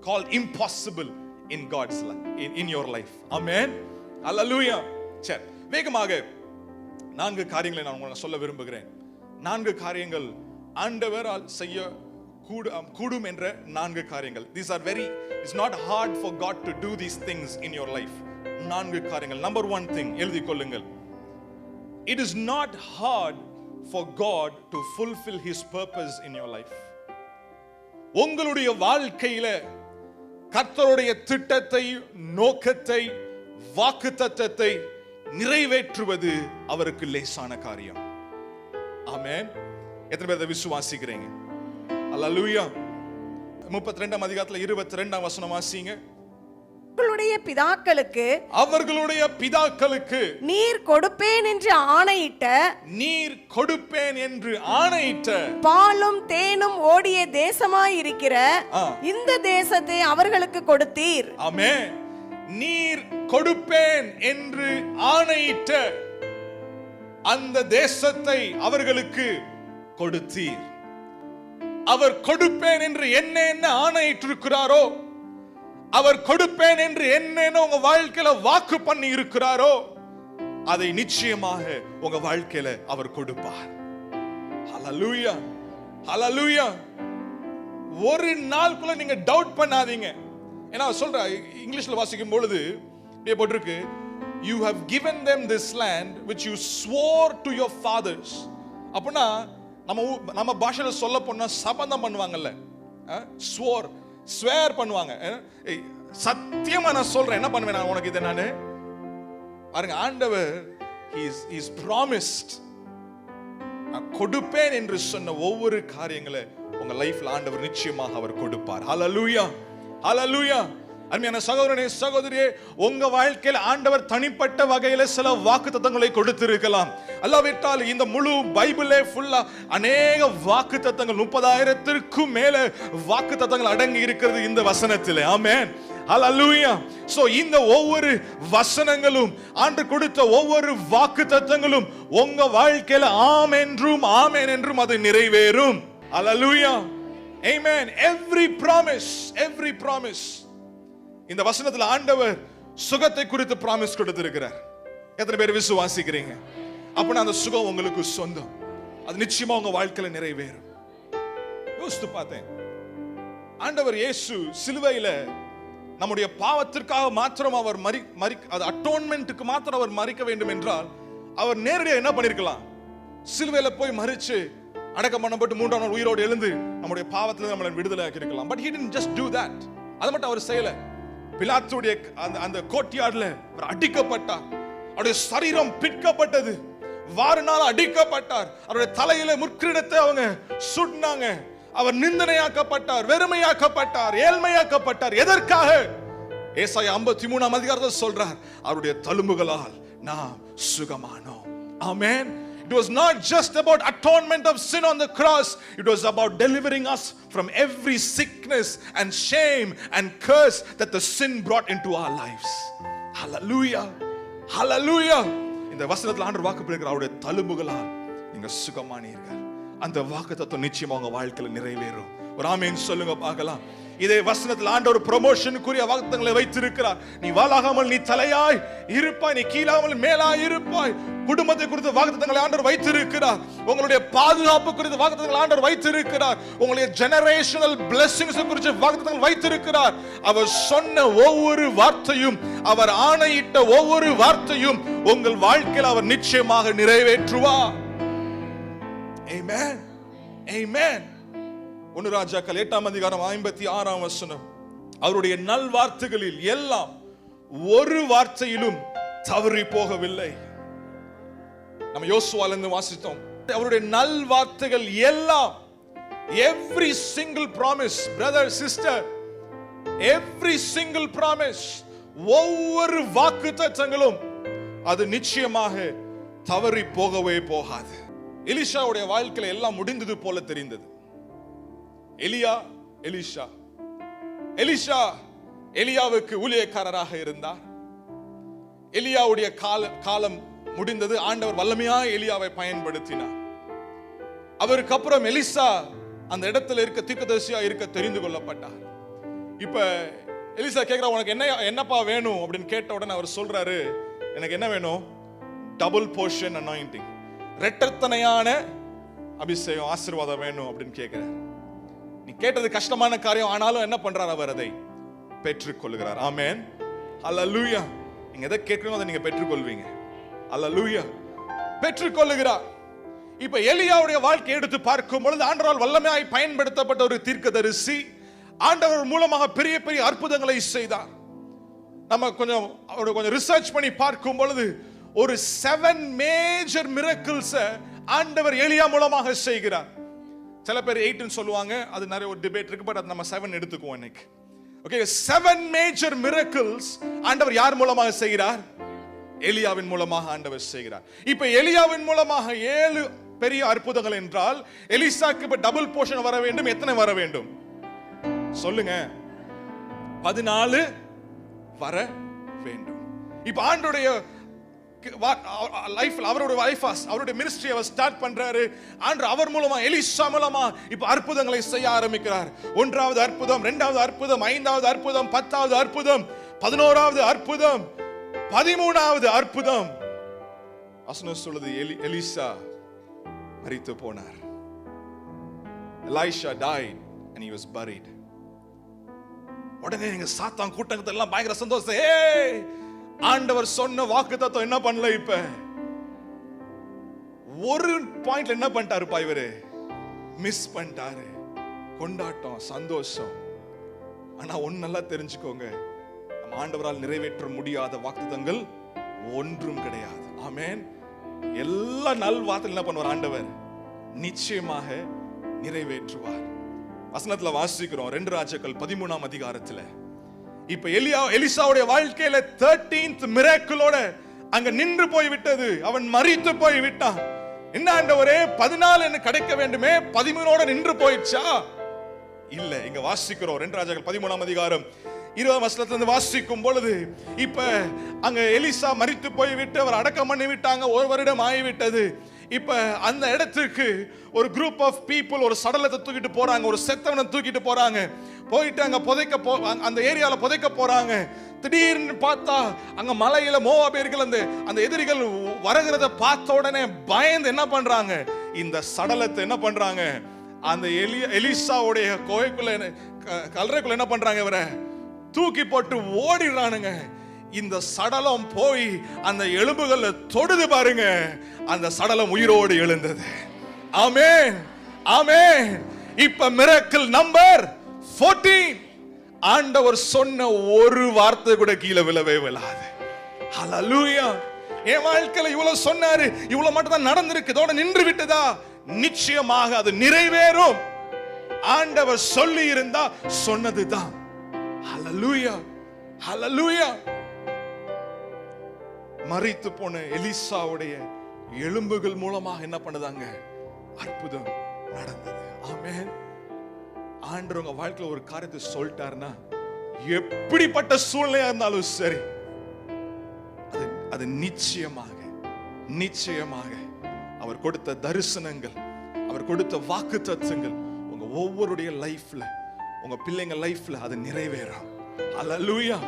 called impossible in God's life, in your life. Amen. Hallelujah. சரி, வேகமாக 4 காரியங்களை நான் உங்களுக்கு சொல்ல விரும்புகிறேன். 4 காரியங்கள் ஆண்டவரால் செய்ய கூடும் என்ற 4 காரியங்கள். These are it's not hard for God to do these things in your life. 4 காரியங்கள். Number 1 thing எழுதிக் கொள்ளுங்கள். It is not hard for God to fulfill his purpose in your life. உங்களுடைய வாழ்க்கையில கர்த்தருடைய திட்டத்தை, நோக்கத்தை, வாக்குத்தத்தத்தை நிறைவேற்றுவது அவருக்கு லேசான காரியம். ஆமென். எத்தனை பேர் விசுவாசிக்கிறீங்க? அல்லேலூயா. 32ஆம் அதிகாரத்துல 22ஆம் வசனம் வாசிங்க. அவர்களுடைய பிதாக்களுக்கு நீர் கொடுப்பேன் என்று ஆணையிட்ட பாலும் தேனும் ஓடிய தேசமாயிருக்கிற இந்த தேசத்தை அவர்களுக்கு கொடுத்தீர். ஆமென். நீர் கொடுப்பேன் என்று ஆணையிட்ட அந்த தேசத்தை அவர்களுக்கு கொடுத்தீர். அவர் கொடுப்பேன் என்று என்ன ஆணையிட்டிருக்கிறாரோ, அவர் கொடுப்பேன் என்று என்ன உங்க வாழ்க்கையில வாக்கு பண்ணி இருக்கிறாரோ, அதை நிச்சயமாக உங்க வாழ்க்கையில அவர் கொடுப்பார். ஹல்லேலூயா, ஹல்லேலூயா. ஒரு நாளுக்குள்ள நீங்க டவுட் பண்ணாதீங்க. ஏன்னா சொல்ற இங்கிலீஷ்ல வாசிக்கும் பொழுது இப்படியே போட்டிருக்கு, you have given them this land which you swore to your fathers. அப்படின்னா நம்ம பாஷையில சொல்ல போனா சபதம் பண்ணுவாங்கல்ல, ஸ்வேர் பண்ணுவாங்க. சத்தியமா நான் சொல்றேன், என்ன பண்ணுவேன் நான் உனக்கு இதை நானு பாருங்க. ஆண்டவர் is promised, நான் கொடுப்பேன் என்று சொன்ன ஒவ்வொரு காரியங்களை உங்க லைஃப்ல ஆண்டவர் நிச்சயமாக அவர் கொடுப்பார். ஹல்லேலூயா, ஹல்லேலூயா. அருமையான சகோதரனே சகோதரியே, உங்க வாழ்க்கையில் ஆண்டவர் தனிப்பட்ட வகையில சில வாக்குத்தத்தங்களை கொடுத்திருக்கலாம். அல்லாவிட்டால் இந்த முழு பைபிளே ஃபுல்லா அநேக வாக்குத்தத்தங்கள், 30,000க்கும் மேல வாக்குத்தத்தங்கள் அடங்கி இருக்கிறது இந்த வசனத்திலே. ஆமென், ஹல்லேலூயா. சோ இந்த ஒவ்வொரு வசனங்களும், ஆண்டு கொடுத்த ஒவ்வொரு வாக்குத்தத்தங்களும் உங்க வாழ்க்கையில ஆம் என்றும் அது நிறைவேறும். ஹல்லேலூயா, ஆமென். Every promise. இந்த வசனத்துல ஆண்டவர் சுகத்தை குறித்து பிராமிஸ் கொடுத்திருக்கிறார். எத்தனை பேர் விசுவாசிக்கிறீங்க? அப்ப அந்த சுகம் உங்களுக்கு சொந்தம், அது நிச்சயமா உங்க வாழ்க்கையில நிறைவேறும். யோசித்து பார்த்தேன், ஆண்டவர் இயேசு சிலுவையில நம்முடைய பாவத்திற்காக மாத்திரம் அவர் அது அட்டோன்மென்ட்க்கு மாத்திரம் அவர் மரிக்க வேண்டும் என்றால், அவர் நேரடியாக என்ன பண்ணிருக்கலாம்? சிலுவையில போய் மரிச்சு அடக்கம் பண்ணப்பட்டு 3ஆம் நாள் உயிரோடு எழுந்து நம்முடைய பாவத்திலிருந்து நம்மளை விடுதலை ஆக்கி இருக்கலாம். But he didn't just do that. அது மட்டும் அவர் செய்யல. பிலாத்துடைய அந்த கோர்ட்யார்ட்ல அவர் அடிக்கப்பட்டார், அவருடைய சரீரம் பிற்கப்பட்டது, வாரினால் அடிக்கப்பட்டார், அவருடைய தலையில முற்கிரீடத்தை அவங்க சுட்டினாங்க, அவர் நிந்தனையாக்கப்பட்டார், வெறுமையாக்கப்பட்டார், ஏழ்மையாக்கப்பட்டார். எதற்காக? ஏசாயா 53ஆம் அதிகாரத்தில் சொல்றார், அவருடைய தழும்புகளால் நாம் சுகமானோம். ஆமென். It was not just about atonement of sin on the cross. It was about delivering us from every sickness and shame and curse that the sin brought into our lives. Hallelujah, hallelujah. இந்த வசனத்தில் ஆண்டவர் வாக்கு கொடுக்கிறார், அவருடைய தழும்புகளால் நீங்க சுகமானீர்கள். அந்த வாக்குத்தத்தம் நிச்சயமா உங்க வாழ்க்கையில நிறைவேறும். ஒரு ஆமென் சொல்லுங்க பார்க்கலாம். இதே வசனத்தில் ஆண்டவர் ப்ரமோஷனுக்குரிய வாக்குத்தத்தங்களை வைத்திருக்கிறார். நீ வாளாகாமல் நீ தலையாய் இருப்பாய், நீ கீழாமல் மேலாய் இருப்பாய். குடும்பத்தை குறித்த வாக்குத்தத்தங்களை ஆண்டவர் வைத்திருக்கிறார். உங்களுடைய பாதுகாப்பு குறித்த வாக்குத்தத்தங்களை ஆண்டவர் வைத்திருக்கிறார். உங்களுடைய ஜெனரேஷனல் பிளெஸிங்ஸ் குறித்த வாக்குத்தத்தங்களை வைத்திருக்கிறார். அவர் சொன்ன ஒவ்வொரு வார்த்தையும், அவர் ஆணையிட்ட ஒவ்வொரு வார்த்தையும் உங்கள் வாழ்க்கையில் அவர் நிச்சயமாக நிறைவேற்றுவார். ஆமென், ஆமென். 1 ராஜாக்கள் 8ஆம் அதிகாரம் 56ஆம் வசனம், அவருடைய நல்வார்த்தைகளில் எல்லாம் ஒரு வார்த்தையிலும் தவறி போகவில்லை. நம்ம யோசுவால இருந்து வாசித்தோம், அவருடைய நல்வார்த்தைகள் எல்லாம், every single promise, brother sister, every single promise, ஒவ்வொரு வாக்குத்தத்தங்களும் அது நிச்சயமாக தவறி போகவே போகாது. எலிஷாவுடைய வாழ்க்கையில எல்லாம் முடிந்தது போல தெரிந்தது. எலிஷா எலியாவுக்கு ஊழியக்காரராக இருந்தார். எலியாவுடைய காலம் முடிந்தது. ஆண்டவர் வல்லமையாக எலியாவை பயன்படுத்தினார். அவருக்கு அப்புறம் எலிசா அந்த இடத்துல இருக்க தீர்க்கதரிசியா இருக்க தெரிந்து கொள்ளப்பட்டார். இப்ப எலிசா கேக்குறா, உனக்கு என்னப்பா வேணும் அப்படின்னு கேட்ட உடனே அவர் சொல்றாரு, எனக்கு என்ன வேணும்? டபுள் போர்ஷன் அனாயிண்டிங், இரட்டத்தனையான அபிஷேகம், ஆசீர்வாதம் வேணும் அப்படின்னு கேட்கிறார். நீ கேட்டது கஷ்டமான காரியம், ஆனாலும் என்ன பண்றார்? அவர் அதை பெற்றுக்கொள்கிறார். ஆமென், ஹல்லேலூயா. நீங்க எதை கேட்கிறீங்களோ அதை நீங்க பெற்றுக்கொள்வீங்க. ஹல்லேலூயா, பெற்றுக்கொள்கிறார். இப்ப எலியாவுடைய வாழ்க்கையை எடுத்து பார்க்கும் பொழுது ஆண்டவரால் வல்லமையாய் பயன்படுத்தப்பட்ட ஒரு தீர்க்கதரிசி, ஆண்டவர் மூலமாக பெரிய பெரிய அற்புதங்களை செய்தார். நம்ம கொஞ்சம் ரிசர்ச் பண்ணி பார்க்கும் பொழுது ஒரு 7 மேஜர் மிரக்கிள்ஸ் ஆண்டவர் எலியா மூலமாக செய்கிறார். சில பேர் 8 சொல்லுவாங்க, அது நிறைய ஒரு டிபேட் இருக்கு. பட் அது நம்ம 7 எடுத்துக்குவோம் இன்னைக்கு. Okay, 7 major miracles ஆண்டவர் யார் மூலமாக செய்கிறார்? எலியாவின் மூலமாக ஆண்டவர் செய்கிறார். இப்ப எலியாவின் மூலமாக 7 பெரிய அற்புதங்கள் என்றால் எலிசாக்கு இப்ப டபுள் போர்ஷன் வர வேண்டும். எத்தனை வர வேண்டும் சொல்லுங்க? 14 வர வேண்டும். இப்ப ஆண்டவருடைய லைஃப்ல அவருடைய மினிஸ்ட்ரி அவர் ஸ்டார்ட் பண்றாரு. ஆண்டவர் அவர் மூலமா எலிசா மூலமா இப்ப அற்புதங்களை செய்ய ஆரம்பிக்கிறார். 1வது அற்புதம், 2வது அற்புதம், 5வது அற்புதம், 10வது அற்புதம், 11வது அற்புதம், 13வது அற்புதம். வசனம் சொல்லுது எலிசா மரித்து போனார். Elisha died and he was buried. உடனே நீங்க சாத்தான் கூட்டங்கள் எல்லாம் பயங்கர சந்தோஷம். ஏய், ஆண்டவர் சொன்ன வாக்குத்தத்தம் என்ன பண்ணல? இப்ப ஒரு பாயிண்ட்ல என்ன பண்ணிட்டாருப்பா இவரு? மிஸ் பண்ணிட்டாரு. கொண்டாட்டம், சந்தோஷம். ஆனா ஒன்னு நல்லா தெரிஞ்சுக்கோங்க, நம்ம ஆண்டவரால் நிறைவேற்ற முடியாத வாக்குத்தத்தங்கள் ஒன்றும் கிடையாது. ஆமென். எல்லா நல் வார்த்தைகள் என்ன பண்ணுவார் ஆண்டவர்? நிச்சயமாக நிறைவேற்றுவார். வசனத்துல வாசிக்கிறோம் 2 ராஜாக்கள் 13ஆம் அதிகாரத்துல. இப்ப எலிசாவுடைய வாழ்க்கையில 13th மிராக்கிளோட அங்க நின்று போய் விட்டது. அவன் மரித்து போய் விட்டான். என்ன ஆண்டவரே, 14 எனக்கு கிடைக்க வேண்டுமே, 13ஓட நின்று போயிடுச்சா? இல்ல. இங்க வாசிக்கிறோம் 2 ராஜாக்கள் 13ஆம் அதிகாரம் 20ஆம் வசனத்துல இருந்து வாசிக்கும் பொழுது, இப்ப அங்க எலிசா மரித்து போய் விட்டு அவர் அடக்கம் பண்ணி விட்டாங்க. 1 வருடம் ஆகிவிட்டது. இப்ப அந்த இடத்துக்கு ஒரு குரூப் ஆஃப் பீப்புள் ஒரு சடலத்தை தூக்கிட்டு போறாங்க, ஒரு செத்தவனை தூக்கிட்டு போறாங்க. போயிட்டு அங்க அந்த ஏரியால புதைக்க போறாங்க. திடீர்னு பார்த்தா அங்க மலையில மோவாபியர்கள் அந்த எதிரிகள் வருகிறத பார்த்த உடனே பயந்து என்ன பண்றாங்க? இந்த சடலத்தை என்ன பண்றாங்க? அந்த எலிசாவுடைய கல்லறைக்குள்ள என்ன பண்றாங்க? இவரை தூக்கி போட்டு ஓடிடுறானுங்க. இந்த சடலம் போய் அந்த எலும்புகளை தொடுது பாருங்க, அந்த சடலம் உயிரோடு எழுந்தது. ஆமென், ஆமென். இப்ப மிராக்கிள் நம்பர் 14. ஆண்டவர் சொன்ன ஒரு வார்த்தை கூட கீழே விழவே விழாது. ஹல்லேலூயா. என் வாழ்க்கையில இவ்வளவு சொன்னாரு, இவ்வளவு மட்டும் தான் நடந்திருக்கு, இதோட நின்று விட்டதா? நிச்சயமாக அது நிறைவேறும். ஆண்டவர் சொல்லி இருந்தா சொன்னதுதான். ஹல்லேலூயா, ஹல்லேலூயா. மரித்து போன எலிசாவுடைய எலும்புகள் மூலமாக என்ன பண்ணுதாங்க? அற்புதம் நடந்தது. ஆமென். ஆண்டவர் உங்க வாழ்க்கையில ஒரு காரியத்தை சொல்லிட்டாருன்னா, எப்படிப்பட்ட சூழ்நிலையா இருந்தாலும் சரி, அது நிச்சயமாக நிச்சயமாக அவர் கொடுத்த தரிசனங்கள், அவர் கொடுத்த வாக்குத்தத்தங்கள் உங்க ஒவ்வொருடைய லைஃப்ல, உங்க பிள்ளைங்க லைஃப்ல அது நிறைவேறும். ஹல்லேலூயா.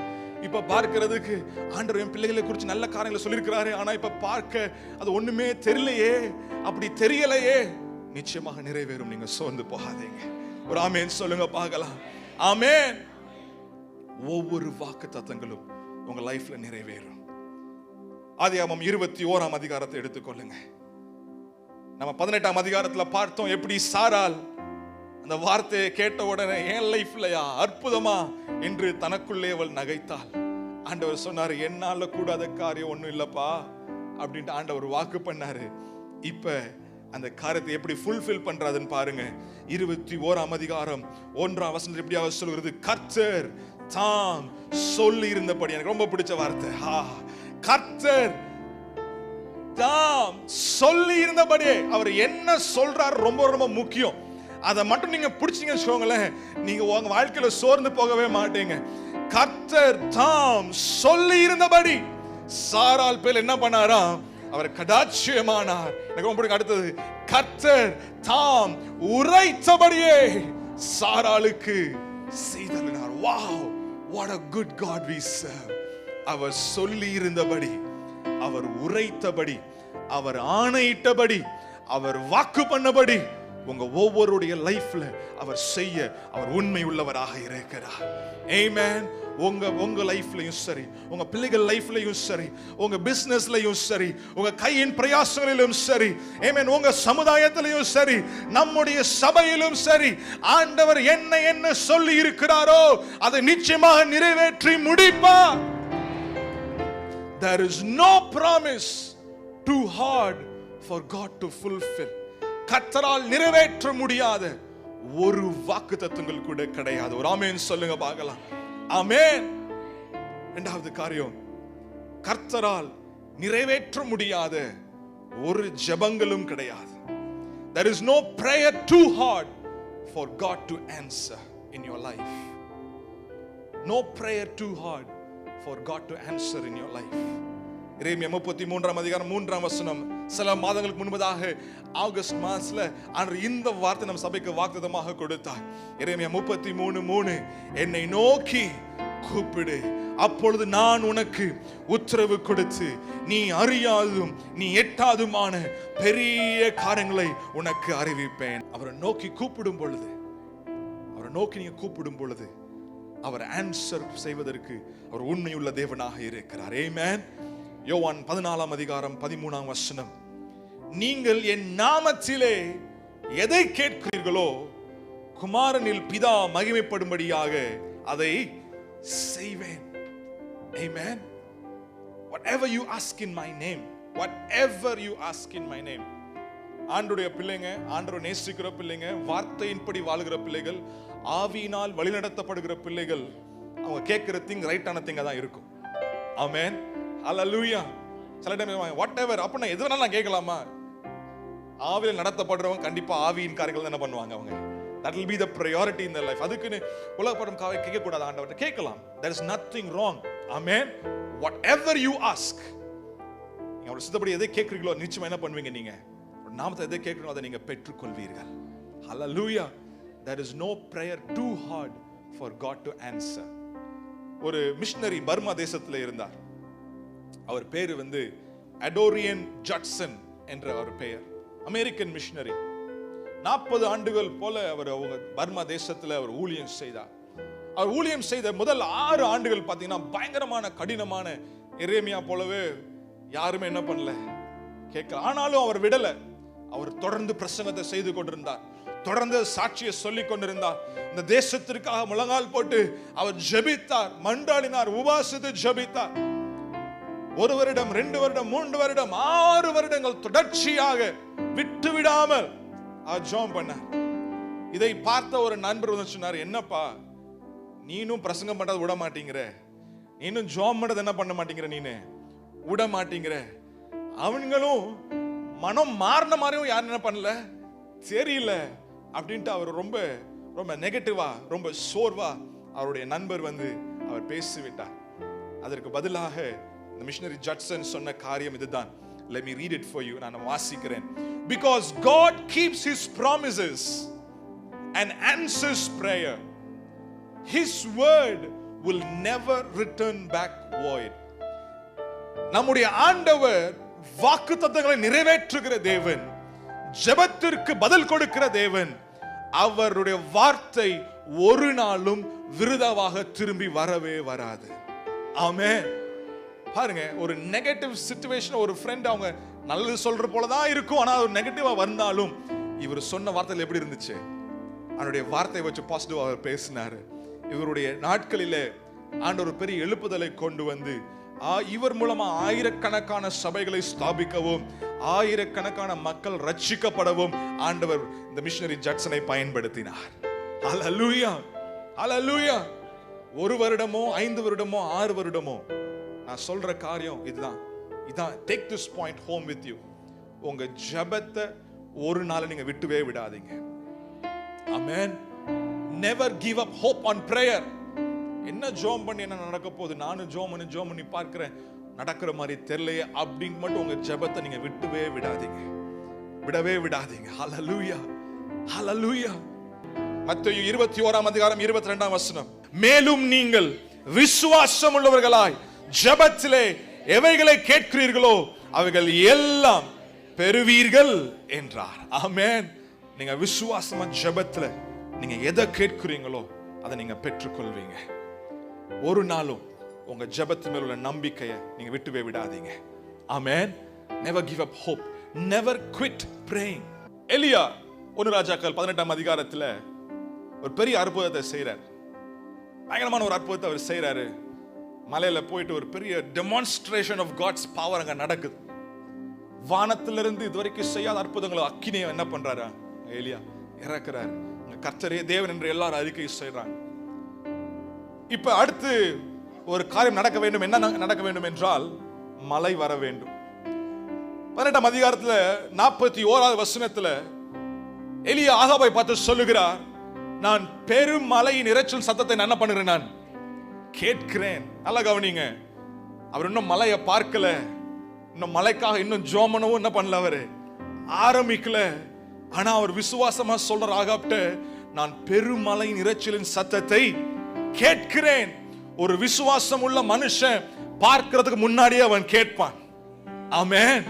இப்ப பார்க்கிறதுக்கு ஆண்டவர் என் பிள்ளைகளை குறித்து நல்ல காரியங்களை சொல்லியிருக்கிறாரு. ஆனா இப்ப பார்க்க அது ஒண்ணுமே தெரியலையே, அப்படி தெரியலையே. நிச்சயமாக நிறைவேறும். நீங்க சோர்ந்து போகாதீங்க. ஒரு ஆமென் சொல்லுங்க பார்க்கலாம். ஆமென். ஒவ்வொரு வாக்குத்தத்தங்களும் உங்க லைஃப்ல நிறைவேறும். ஆதியாகமம் 21ஆம் அதிகாரத்தை எடுத்துக்கொள்ளுங்க. நம்ம 18ஆம் அதிகாரத்துல பார்த்தோம் எப்படி சாராள் அந்த வார்த்தையை கேட்ட உடனே என் லைஃப்லயா அற்புதமா என்று தனக்குள்ளே அவள் நகைத்தாள். ஆண்டவர் சொன்னாரு, என்னால கூடாத காரியம் ஒண்ணும் இல்லப்பா அப்படின்ட்டு ஆண்டவர் வாக்கு பண்ணாரு. இப்ப அந்த காரியத்தை எப்படி ஃபுல்ஃபில் பண்றாதுன்னு பாருங்க. 21ஆம் அதிகாரம் 1ஆம் வசனம் எப்படியாவது சொல்கிறது, கர்த்தர் தாம் சொல்லி இருந்தபடி. எனக்கு ரொம்ப பிடிச்ச வார்த்தை. கர்த்தர் தாம் சொல்லி இருந்தபடி. அவர் என்ன சொல்றாரு ரொம்ப ரொம்ப முக்கியம். அதை மட்டும் நீங்க பிடிச்சீங்கன்னு சொல்லுங்களேன், நீங்க உங்க வாழ்க்கையில சோர்ந்து போகவே மாட்டீங்க. கர்த்தர் தாம் சொல்லி இருந்தபடி சாராள் பேர் என்ன பண்ணாராம்? அவர் கடாட்சியமானார். எனக்கு ரொம்ப பிடிக்கும். அடுத்தது, கர்த்தர் தாம் உரைத்தபடியே சாராளுக்கு செய்தருளினார். Wow, what a good God we serve. அவர் சொல்லி இருந்தபடி, அவர் உரைத்தபடி, அவர் ஆணையிட்டபடி, அவர் வாக்கு பண்ணபடி உங்க ஒவ்வொருடைய லைஃப்ல அவர் செய்ய அவர் உண்மை உள்ளவராக இருக்கிறார். ஆமென். உங்க லைஃப்லயும் சரி, உங்க பிள்ளைகள் லைஃப்லயும் சரி, உங்க பிசினஸ்லயும் சரி, உங்க கையின் பிரயாசங்களிலும் சரி, ஆமென், உங்க சமுதாயத்திலும் சரி, நம்முடைய சபையிலும் சரி, ஆண்டவர் என்ன சொல்லி இருக்கிறாரோ அதை நிச்சயமாக நிறைவேற்றி முடிப்பார். There is no promise too hard for God to fulfill. கர்த்தரால் நிறைவேற்ற முடியாத ஒரு வாக்குத்தத்தங்கள் கூட கிடையாது. ஒரு ஆமென் சொல்லுங்க பார்க்கலாம். ஆமென். இரண்டாவது காரியம், கர்த்தரால் நிறைவேற்ற முடியாத ஒரு ஜெபங்களும் கிடையாது. There is no prayer too hard for God to answer in your life. No prayer too hard for God to answer in your life. எரேமியா 33 அதிகாரம் 3 வசனம். சில மாதங்களுக்கு முன்பதாக ஆகஸ்ட் மாசத்துல அன்று இந்த வார்த்தை நம் சபைக்கு வாக்குத்தத்தமாக கொடுத்தார். எரேமியா 33:3, என்னை நோக்கி கூப்பிடு, அப்பொழுது நான் உனக்கு உத்தரவு கொடுத்து நீ அறியாதும் நீ எட்டாதுமான பெரிய காரியங்களை உனக்கு அறிவிப்பேன். அவரை நோக்கி கூப்பிடும் பொழுது, அவரை நோக்கி நீங்க கூப்பிடும் பொழுது அவர் ஆன்சர் செய்வதற்கு அவர் உண்மையுள்ள தேவனாக இருக்கிறார். ஆமென். யோவான் 14 அதிகாரம் 13 வசனம், நீங்கள் என் நாமத்திலே எதை கேட்கிறீர்களோ குமாரனில் பிதா மகிமைப்படும்படியாக அதை செய்வேன். Amen. Whatever you ask in my name, whatever you ask in my name. ஆண்டவருடைய பிள்ளைங்க, ஆண்டவரை நேசிக்கிற பிள்ளைங்க, வார்த்தையின்படி வாழுகிற பிள்ளைகள், ஆவியினால் வழிநடத்தப்படுகிற பிள்ளைகள், அவங்க கேட்கிற திங் ரைட்டான திங்கா தான் இருக்கும். ஆமென். ஹல்லேலூயா. சில டைம் whatever அப்பனா எது வேணாலும் நான் கேட்கலாமா? ஆவியில் நடத்தப்படுறவங்க கண்டிப்பா ஆவியின் காரியங்கள் என்ன பண்ணுவாங்க அவங்க. That will be the priority in their life. அதுக்குன்னு உலகப்படம் கேட்க கூடாது, ஆண்டவர்கிட்ட கேட்கலாம். There is nothing wrong. Amen. Whatever you ask, நீங்க அவர் சித்தப்படி எதை கேட்கிறீங்களோ நிச்சயமா என்ன பண்ணுவீங்க, நீங்க நாமத்தை எதை கேட்கிறீங்களோ அதை நீங்க பெற்றுக்கொள்வீர்கள். Hallelujah. There is no prayer too hard for God to answer. ஒரு மிஷனரி பர்மா தேசத்துல இருந்தார். அவர் பேரு அடோரியன் ஜட்சன் என்ற ஒரு பெயர். American missionary. 40 ஆண்டுகள் போல அவர் அவங்க பர்மா தேசத்துல அவர் ஊழியம் செய்தார். அவர் ஊழியம் செய்த முதல் 6 ஆண்டுகள் பாத்தீங்கன்னா பயங்கரமான கடினமான, எரேமியா போலவே யாருமே என்ன பண்ணல, கேட்கல. ஆனாலும் அவர் விடல. அவர் தொடர்ந்து பிரசங்கத்தை செய்து கொண்டிருந்தார், தொடர்ந்து சாட்சியை சொல்லிக் கொண்டிருந்தார். இந்த தேசத்திற்காக முழங்கால் போட்டு அவர் ஜெபித்தார், மன்றாடினார், உபவாசித்து ஜெபித்தார். 1 வருடம், 2 வருடம், 3 வருடம், 6 வருடங்கள் தொடர்ச்சியாக விட்டு விடாமல் ஜெபம் பண்ணார். இதை பார்த்த ஒரு நண்பர் சொன்னார், என்னப்பா நீனும் பிரசங்கம் பண்றது விட மாட்டீங்கிற, நீனும் ஜெபம் பண்றது என்ன பண்ண மாட்டீங்கிற, நீனு விட மாட்டீங்கிற. அவங்களும் மனம் மாறின மாதிரியும் யாரும் என்ன பண்ணல, தெரியல அப்படின்ட்டு அவர் ரொம்ப ரொம்ப நெகட்டிவா, ரொம்ப சோர்வா அவருடைய நண்பர் அவர் பேசிவிட்டார். அதற்கு பதிலாக இந்த மிஷனரி ஜட்சன் சொன்ன காரியம் இதுதான். Let me read it for you. நான் வாசிக்கிறேன். Because God keeps his promises and answers prayer, his word will never return back void. நம்முடைய ஆண்டவர் வாக்குத்தத்தங்களை நிறைவேற்றுகிற தேவன், ஜெபத்திற்கு பதில் கொடுக்கிற தேவன். அவருடைய வார்த்தை ஒரு நாளும் விருதாவாக திரும்பி வரவே வராது. ஆமென். பாருங்க, ஒரு நெகட்டிவ் சிச்சுவேஷன், ஒரு ஃப்ரெண்ட் அவங்க நல்லது சொல்ற போலதான் இருக்கும், ஆனா ஒரு நெகட்டிவா வந்தாலும் இவர் சொன்ன வார்த்தையில் எப்படி இருந்துச்சு, அவருடைய வார்த்தையை வச்சு பாசிட்டிவா அவர் பேசினாரு. இவருடைய நாட்களிலே ஆண்டவர் பெரிய எழுப்புதலை கொண்டு இவர் மூலமா ஆயிரக்கணக்கான சபைகளை ஸ்தாபிக்கவும், ஆயிரக்கணக்கான மக்கள் ரட்சிக்கப்படவும் ஆண்டவர் இந்த மிஷனரி ஜட்சனை பயன்படுத்தினார். ஹல்லேலூயா, ஹல்லேலூயா. 1 வருடமோ 5 வருடமோ 6 வருடமோ, நான் சொல்ற காரியம் இதுதான். Take this point home with you. உங்க ஜெபத்தை ஒரு நாள் நீங்க விட்டுவே விடாதீங்க. ஆமென். never give up hope on prayer. என்ன ஜெபம் பண்ணி என்ன நடக்க போகுது, நானும் ஜெபம் பண்ணி பார்க்கிறேன், நடக்கிற மாதிரி தெரியலையே அப்படின்னு மட்டும் உங்க ஜெபத்தை நீங்க விட்டுவே விடாதீங்க, விடவே விடாதீங்க. ஹல்லேலூயா, ஹல்லேலூயா. மத்தேயு 21 அதிகாரம் 22 வசனம், மேலும் நீங்கள் விசுவாசம் உள்ளவர்களாய் ஜெபத்திலே எவைகளை கேட்கிறீர்களோ அவைகள் எல்லாம் பெறுவீர்கள் என்றார். ஆமென். நீங்க விசுவாசமா ஜெபத்துல நீங்க எதை கேட்கிறீங்களோ அதை நீங்க பெற்றுக்கொள்வீங்க. ஒரு நாளும் உங்க ஜெபத்து மேல உள்ள நம்பிக்கையை நீங்க விட்டுவே விடாதீங்க. ஆமென். never give up hope, never quit praying. எலியா 1 ராஜாக்கள் 18 அதிகாரத்துல ஒரு பெரிய அற்புதத்தை செய்றார். பயங்கரமான ஒரு அற்புதத்தை அவர் செய்றாரு. மலையில போயிட்டு ஒரு பெரிய டெமான்ஸ்ட்ரேஷன் ஆஃப் காட்ஸ் பவர் அங்க நடக்குது. வானத்திலிருந்து இதுவரைக்கும் செய்யாத அற்புதங்களை அக்கினியை என்ன பண்றாரு, எலியா இறக்குறாரு. கர்த்தரே தேவன் என்று எல்லாரும் அறிக்கை செய்றாங்க. இப்ப அடுத்து ஒரு காரியம் நடக்க வேண்டும். என்ன நடக்க வேண்டும் என்றால் மழை வர வேண்டும். 18ஆம் அதிகாரத்துல 41வது வசனத்துல எலியா ஆகாபை பார்த்து சொல்லுகிறார், நான் பெரும் மலையின் இரைச்சல் சத்தத்தை என்ன பண்ணுகிறேன், நான் கேட்கிறேன். நல்லா கவனிங்க, அவர் இன்னும் மலையை பார்க்கல, இன்னும் மலைக்காக இன்னும் ஜோமனவும் என்ன பண்ணல, அவரு ஆரம்பிக்கல. ஆனா அவர் விசுவாசமா சொல்ற ஆகாப்ட, நான் பெருமலையின் இரைச்சலின் சத்தத்தை கேட்கிறேன். ஒரு விசுவாசம் உள்ள மனுஷன் பார்க்கிறதுக்கு முன்னாடியே அவன் கேட்பான். ஆமென்.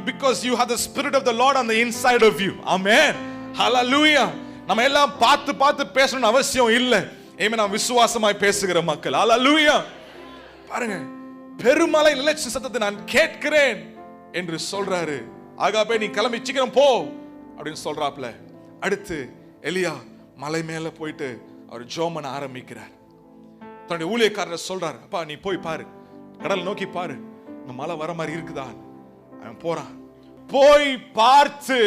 Because you have the spirit of the Lord on the inside of you. Amen. Hallelujah. நம்ம எல்லாம் பார்த்து பார்த்து பேசணும்னு அவசியம் இல்லை. ஏமே நாம் விசுவாசமாய் பேசுகிற மக்கள். Hallelujah. பாருங்க, பெருமலை இரைச்சல் சத்தத்தை நான் கேட்கிறேன் என்று சொல்றாரு. ஆகாபே நீ கிளம்பி சீக்கிரம் போ அப்படின்னு சொல்றாப்ல. அடுத்து எலியா மலை மேல போயிட்டு அவர் ஜெபம் பண்ண ஆரம்பிக்கிறார். தன்னுடைய ஊழியக்காரர் சொல்றார், அப்பா நீ போய் பாரு, கடல் நோக்கி பாரு, இந்த மலை வர மாதிரி இருக்குதா. அவன் போறான். போய் பார்த்து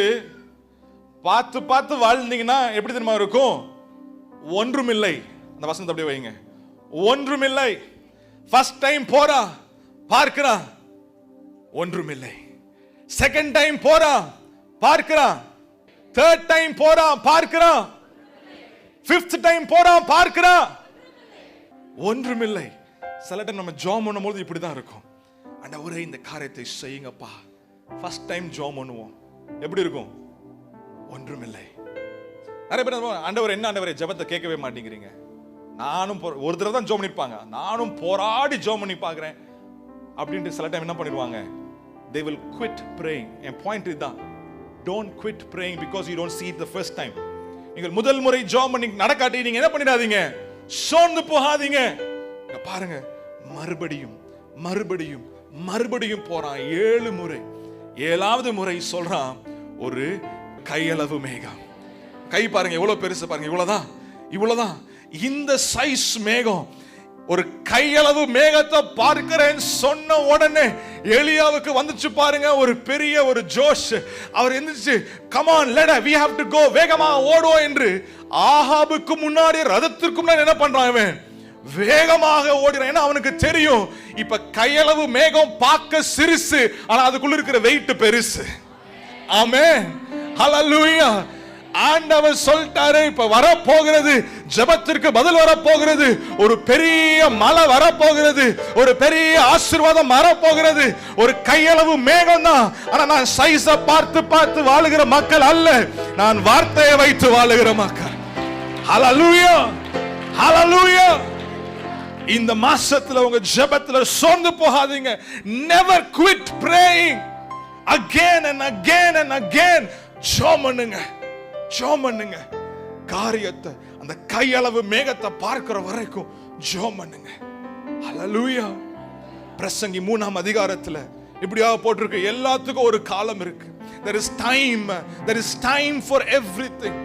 பார்த்து பார்த்து வாழ்ந்தீங்கன்னா எப்படி தெரியுமா இருக்கும், ஒன்றுமில்லை. அந்த வசனத்தை அப்படியே வைங்க, ஒன்றுமில்லை. ஃபர்ஸ்ட் டைம் போறா பார்க்கிறா, ஒன்றுமில்லை. செகண்ட் டைம் போறா பார்க்கிறா, தேர்ட் டைம் போறா பார்க்கிறா, ஃபிஃப்த் டைம் போறா பார்க்கிறா, ஒன்றுமில்லை. சில டைம் நம்ம ஜெபம் பண்ணும்போது இப்படிதான் இருக்கும், ஆண்டவரே இந்த காரியத்தை செய்யுங்கப்பா. ஃபர்ஸ்ட் டைம் ஜெபம் பண்ணுவோம், எப்படி இருக்கும், ஒன்றுமில்லை. நிறைய பேர் ஆண்டவர் என்ன ஆண்டவரே ஜெபத்தை கேட்கவே மாட்டேங்கிறீங்க. நானும் ஒரு தடவை தான் ஜெபம் பண்ணிருப்பாங்க, நானும் போராடி ஜெபம் பண்ணி பார்க்கிறேன் அப்படின்ட்டு சில டைம் என்ன பண்ணிடுவாங்க, they will quit praying. N point இதுதான், don't quit praying because you don't see it the first time. நீங்கள் முதல் முறை ஜெபம் பண்ணி நடக்காட்டி நீங்க என்ன பண்ணிடாதீங்க, சோர்ந்து போகாதீங்க. பாருங்க, மறுபடியும் மறுபடியும் மறுபடியும் போறான் 7 முறை. 7வது முறை சொல்றான், ஒரு கையளவு மேகம். கை பாருங்க எவ்வளவு பெருசு பாருங்க, இவ்வளவுதான் இவ்வளவுதான். இந்த சைஸ் மேகம், ஒரு கையளவு மேகத்தை பார்க்கிறேன் சொன்ன உடனே எலியாவுக்கு வந்துச்சு பாருங்க ஒரு பெரிய ஒரு ஜோஷ். அவர் எந்திரிச்சு, come on let us, we have to go, வேகமா ஓடுவோம் என்று ஆகாபுக்கு முன்னாடி ரதத்திற்கு முன்னாடி என்ன பண்றான், அவன் வேகமாக ஓடுறான். ஏன்னா அவனுக்கு தெரியும் இப்ப கையளவு மேகம் பார்க்க சிறுசு, ஆனா அதுக்குள்ள இருக்கிற வெயிட் பெருசு. ஆமென். ஹல்லேலூயா. ஆண்டவர் சொல்லிட்டாரு, இப்ப வரப்போகிறது, ஜெபத்திற்கு பதில் வரப்போகிறது, ஒரு பெரிய மழை வரப்போகிறது, ஒரு பெரிய ஆசீர்வாதம் வரப்போகிறது. ஒரு கையளவு மேகம் தான், ஆனா நான் சைஸ பார்த்து பார்த்து வாழுகிற மக்கள் அல்ல, நான் வார்த்தையை வைத்து வாழுகிற மக்கள். ஹல்லேலூயா ஹல்லேலூயா. இந்த மாசத்துல உங்க ஜெபத்துல சோர்ந்து போகாதீங்க. Never quit praying. Again and again and again. ஜெபம் பண்ணுங்க, ஜெபம் பண்ணுங்க. காரியத்தை அந்த கையளவு மேகத்தை பார்க்கிற வரைக்கும் ஜெபம் பண்ணுங்க. ஹல்லேலூயா. பிரசங்கி 3ஆம் அதிகாரத்துல இப்படியா போட்டிருக்கு, எல்லாத்துக்கும் ஒரு காலம் இருக்கு. There is time. There is time for everything.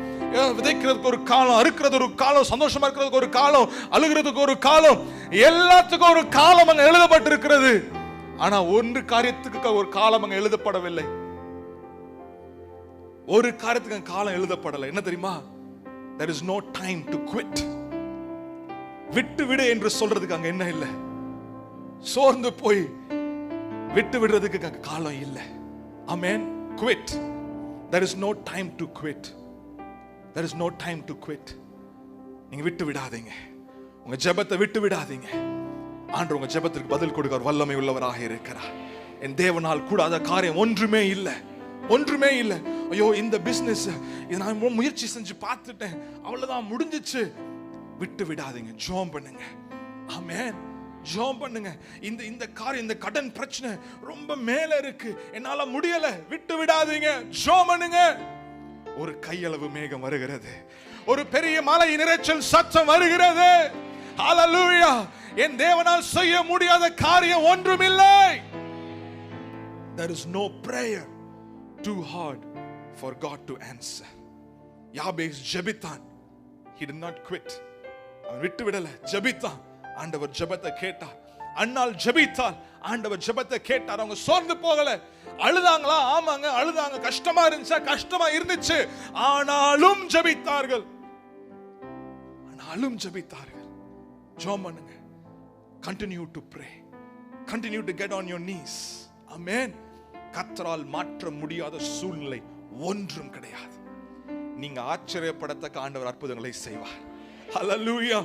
விதைக்கிறதுக்கு ஒரு காலம், அறுக்கிறது ஒரு காலம், சந்தோஷமா இருக்கிறதுக்கு ஒரு காலம், அழுகிறதுக்கு ஒரு காலம், எல்லாத்துக்கும் ஒரு காலம் அங்க எழுதப்பட்டிருக்கிறது. ஆனா ஒன்று காரியத்துக்கு ஒரு காலம் அங்க எழுதப்படவில்லை. ஒரு காரியத்துக்கு காலம் எழுதப்படலை. என்ன தெரியுமா? There is no time to quit. விட்டு விடு என்று சொல்றதுக்கு அங்க என்ன இல்லை, சோர்ந்து போய் விட்டு விடுறதுக்கு அங்க காலம் இல்லை. ஆமென். Quit. There is no time to quit. There is no time to quit. நீங்க விட்டு விடாதீங்க, உங்க ஜெபத்தை விட்டு விடாதீங்க. ஆண்டவர் உங்க ஜெபத்திற்கு பதில் கொடுக்க வல்லமை உள்ளவராக இருக்கிறார். என் தேவனால் கூடாத காரியம் ஒன்றுமே இல்லை, ஒன்றுமே இல்லை. ஐயோ இந்த பிசினஸ் இதை நான் முயற்சி செஞ்சு பார்த்துட்டேன், அவ்வளவுதான் முடிஞ்சிச்சு. விட்டு விடாதீங்க, ஜெபம் பண்ணுங்க. ஆமென். ஜெபம் பண்ணுங்க. இந்த காரியம், இந்த கடன் பிரச்சனை ரொம்ப மேல இருக்கு, என்னால முடியல, விட்டு விடாதீங்க, ஜெபம் பண்ணுங்க. ஒரு கையளவு மேகம் வருகிறது, ஒரு பெரிய மலை இரைச்சல் சத்தம் வருகிறது. ஹல்லேலூயா. என் தேவனால் செய்ய முடியாத காரியம் ஒன்றுமில்லை. There is no prayer too hard for God to answer. Jabez ஜெபித்தான், he did not quit. அவன் விட்டு விடல, ஜெபித்தான். ஆண்டவர் ஜெபத்தை கேட்டார். அன்னாள் ஜெபித்தாள், ஆண்டவர் ஜெபத்தை கேட்டார். அவங்க சோர்ந்து போகல. அழுதாங்களா? ஆமாங்க அழுதாங்க. கஷ்டமா இருந்துச்சா? கஷ்டமா இருந்துச்சு. ஆனாலும் ஜெபித்தார்கள், ஆனாலும் ஜெபித்தார்கள். ஜெபம் பண்ணுங்க. Continue to pray. Continue to get on your knees. Amen. கர்த்தரால் மாற்ற முடியாத சூழ்நிலை ஒன்றும் கிடையாது. நீங்க ஆச்சரியப்படத்தக்க ஆண்டவர் அற்புதங்களை செய்வார். Hallelujah.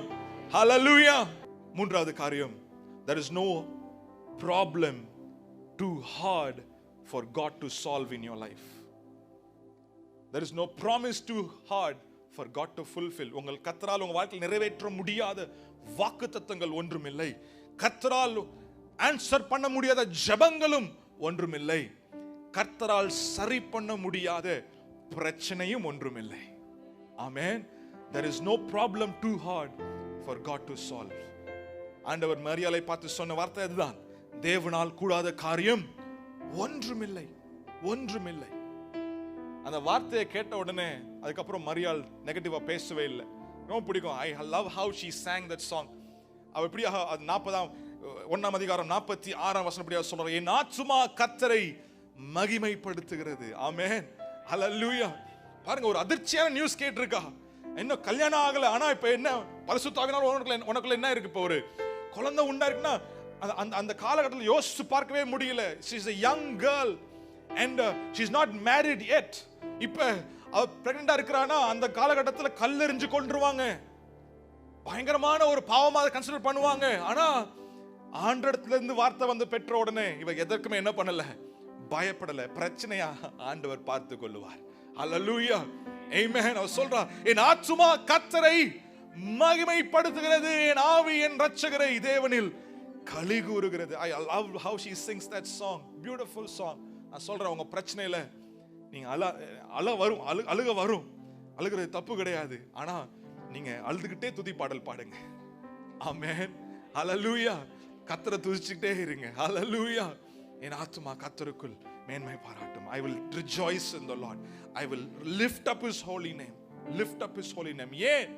Hallelujah. மூன்றாவது காரியம், there is no problem too hard for God to solve in your life. There is no promise too hard for God to fulfill. உங்கள் கர்த்தரால் உங்க வாழ்க்கையில் நிறைவேற்ற முடியாத வாக்குத்தத்தங்கள் ஒன்றுமில்லை. கர்த்தரால் ஆன்சர் பண்ண முடியாத ஜெபங்களும் ஒன்றுமில்லை. கர்த்தரால் சரி பண்ண முடியாத பிரச்சனையும் ஒன்றுமில்லை. ஆமென். There is no problem too hard for God to solve. ஆண்டவர் மரியாளை பார்த்து சொன்ன வார்த்தை அதுதான், தேவனால் கூடாத காரியம் ஒன்றுமில்லை, ஒன்றுமில்லை. அந்த வார்த்தையை கேட்ட உடனே அதுக்கப்புறம் மரியாள் நெகட்டிவா பேசவே இல்லை. ரொம்ப பிடிக்கும். I love how she sang that song. அவ எப்படியா 1 அதிகாரம் 46 வசனம் எப்படியா சொல்றாரு, என் ஆத்துமா கர்த்தரை மகிமைப்படுத்துகிறது. ஆமென். ஹல்லேலூயா. பாருங்க, ஒரு அதிர்ச்சியான நியூஸ் கேட்டிருக்கா. இன்னும் கல்யாணம் ஆகல, ஆனா இப்ப என்ன பரிசுத்த ஆவியானவர் உனக்குள்ள என்ன இருக்கு? இப்ப ஒரு குழந்தை உண்டா இருக்குன்னா அந்த காலகட்டத்தில் யோசிச்சு பார்க்கவே முடியல. she is a young girl and she is not married yet. இப்ப அவ பிரெக்னன்ட்டா இருக்கறானா அந்த காலகட்டத்தில் கல்லெறிஞ்சு கொன்றுவாங்க. பயங்கரமான ஒரு பாவமா கன்சிடர் பண்ணுவாங்க. ஆனா ஆண்டவரிடத்துல இருந்து வார்த்தை வந்து பெற்ற உடனே இவ எதற்குமே என்ன பண்ணல, பயப்படல. பிரச்சனையா ஆண்டவர் பார்த்து கொள்ளுவார். ஹல்லேலூயா. ஆமென். அவர் சொல்றா, என் ஆத்துமா கர்த்தரை மகிமைப்படுத்துகிறது, என் ஆவி என் இரட்சகரை தேவனில் களி கூறுகிறது. I love how she sings that song. Beautiful song. நான் சொல்றேன், உங்க பிரச்சனையில நீங்க அழுக வரும். அழுகிறது தப்பு கிடையாது. ஆனா நீங்க அழுதுகிட்டே துதி பாடல் பாடுங்க. ஆமென். ஹல்லேலூயா. கர்த்தரை துதிச்சுக்கிட்டே இருங்க. ஹல்லேலூயா. என் ஆத்துமா கர்த்தருக்குள் மேன்மை பாராட்டும். I will rejoice in the Lord. I will lift up his holy name. Lift up his holy name. ஏன்?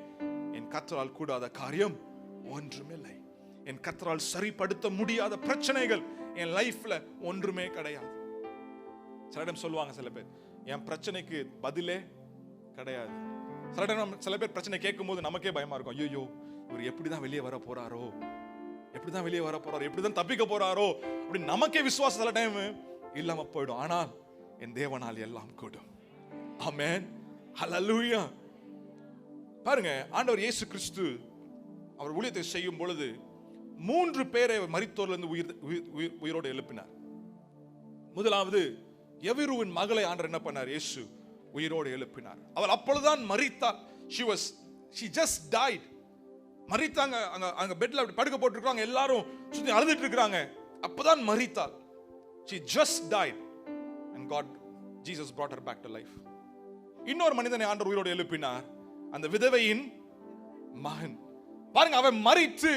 என் கர்த்தரால் கூடாத காரியம் ஒன்றுமில்லை. என் கர்த்தரால் சரிப்படுத்த முடியாத பிரச்சனைகள் என் லைஃப்ல ஒன்றுமே கிடையாது. சொல்லுவாங்க சில பேர், என் பிரச்சனைக்கு பதிலே கிடையாது. சில பேர் பிரச்சனை கேட்கும் போது நமக்கே பயமா இருக்கும். ஐயோ, இவர் எப்படிதான் வெளியே வர போறாரோ, எப்படிதான் வெளியே வர போறாரோ, எப்படிதான் தப்பிக்க போறாரோ அப்படி நமக்கே விசுவாசம் சில டைம் இல்லாம போயிடும். ஆனால் என் தேவனால் எல்லாம் கூடும். ஆமென். ஹல்லேலூயா. பாருங்க, ஆண்டவர் இயேசு கிறிஸ்து அவர் ஊழியத்தை செய்யும் பொழுது 3 பேரை மரித்தோர்ல இருந்து உயிரோடு எழுப்பினார். முதலாவது எவிருவின் மகளை ஆண்டவர் என்ன பண்ணார்? இயேசு உயிரோடு எழுப்பினார். அவள் அப்பொழுதுதான் மரித்தாள். she just died. மரித்தாங்க. அங்க பெட்ல படுக்க போட்டுருக்காங்க, எல்லாரும் சுத்தி அழுதுட்டு இருக்காங்க. அப்பதான் மரித்தாள். she just died and Jesus brought her back to life. இன்னொரு மனிதனை ஆண்டவர் உயிரோடு எழுப்பினார், அந்த விதவையின் மகன். பாருங்க, அவன் மரித்து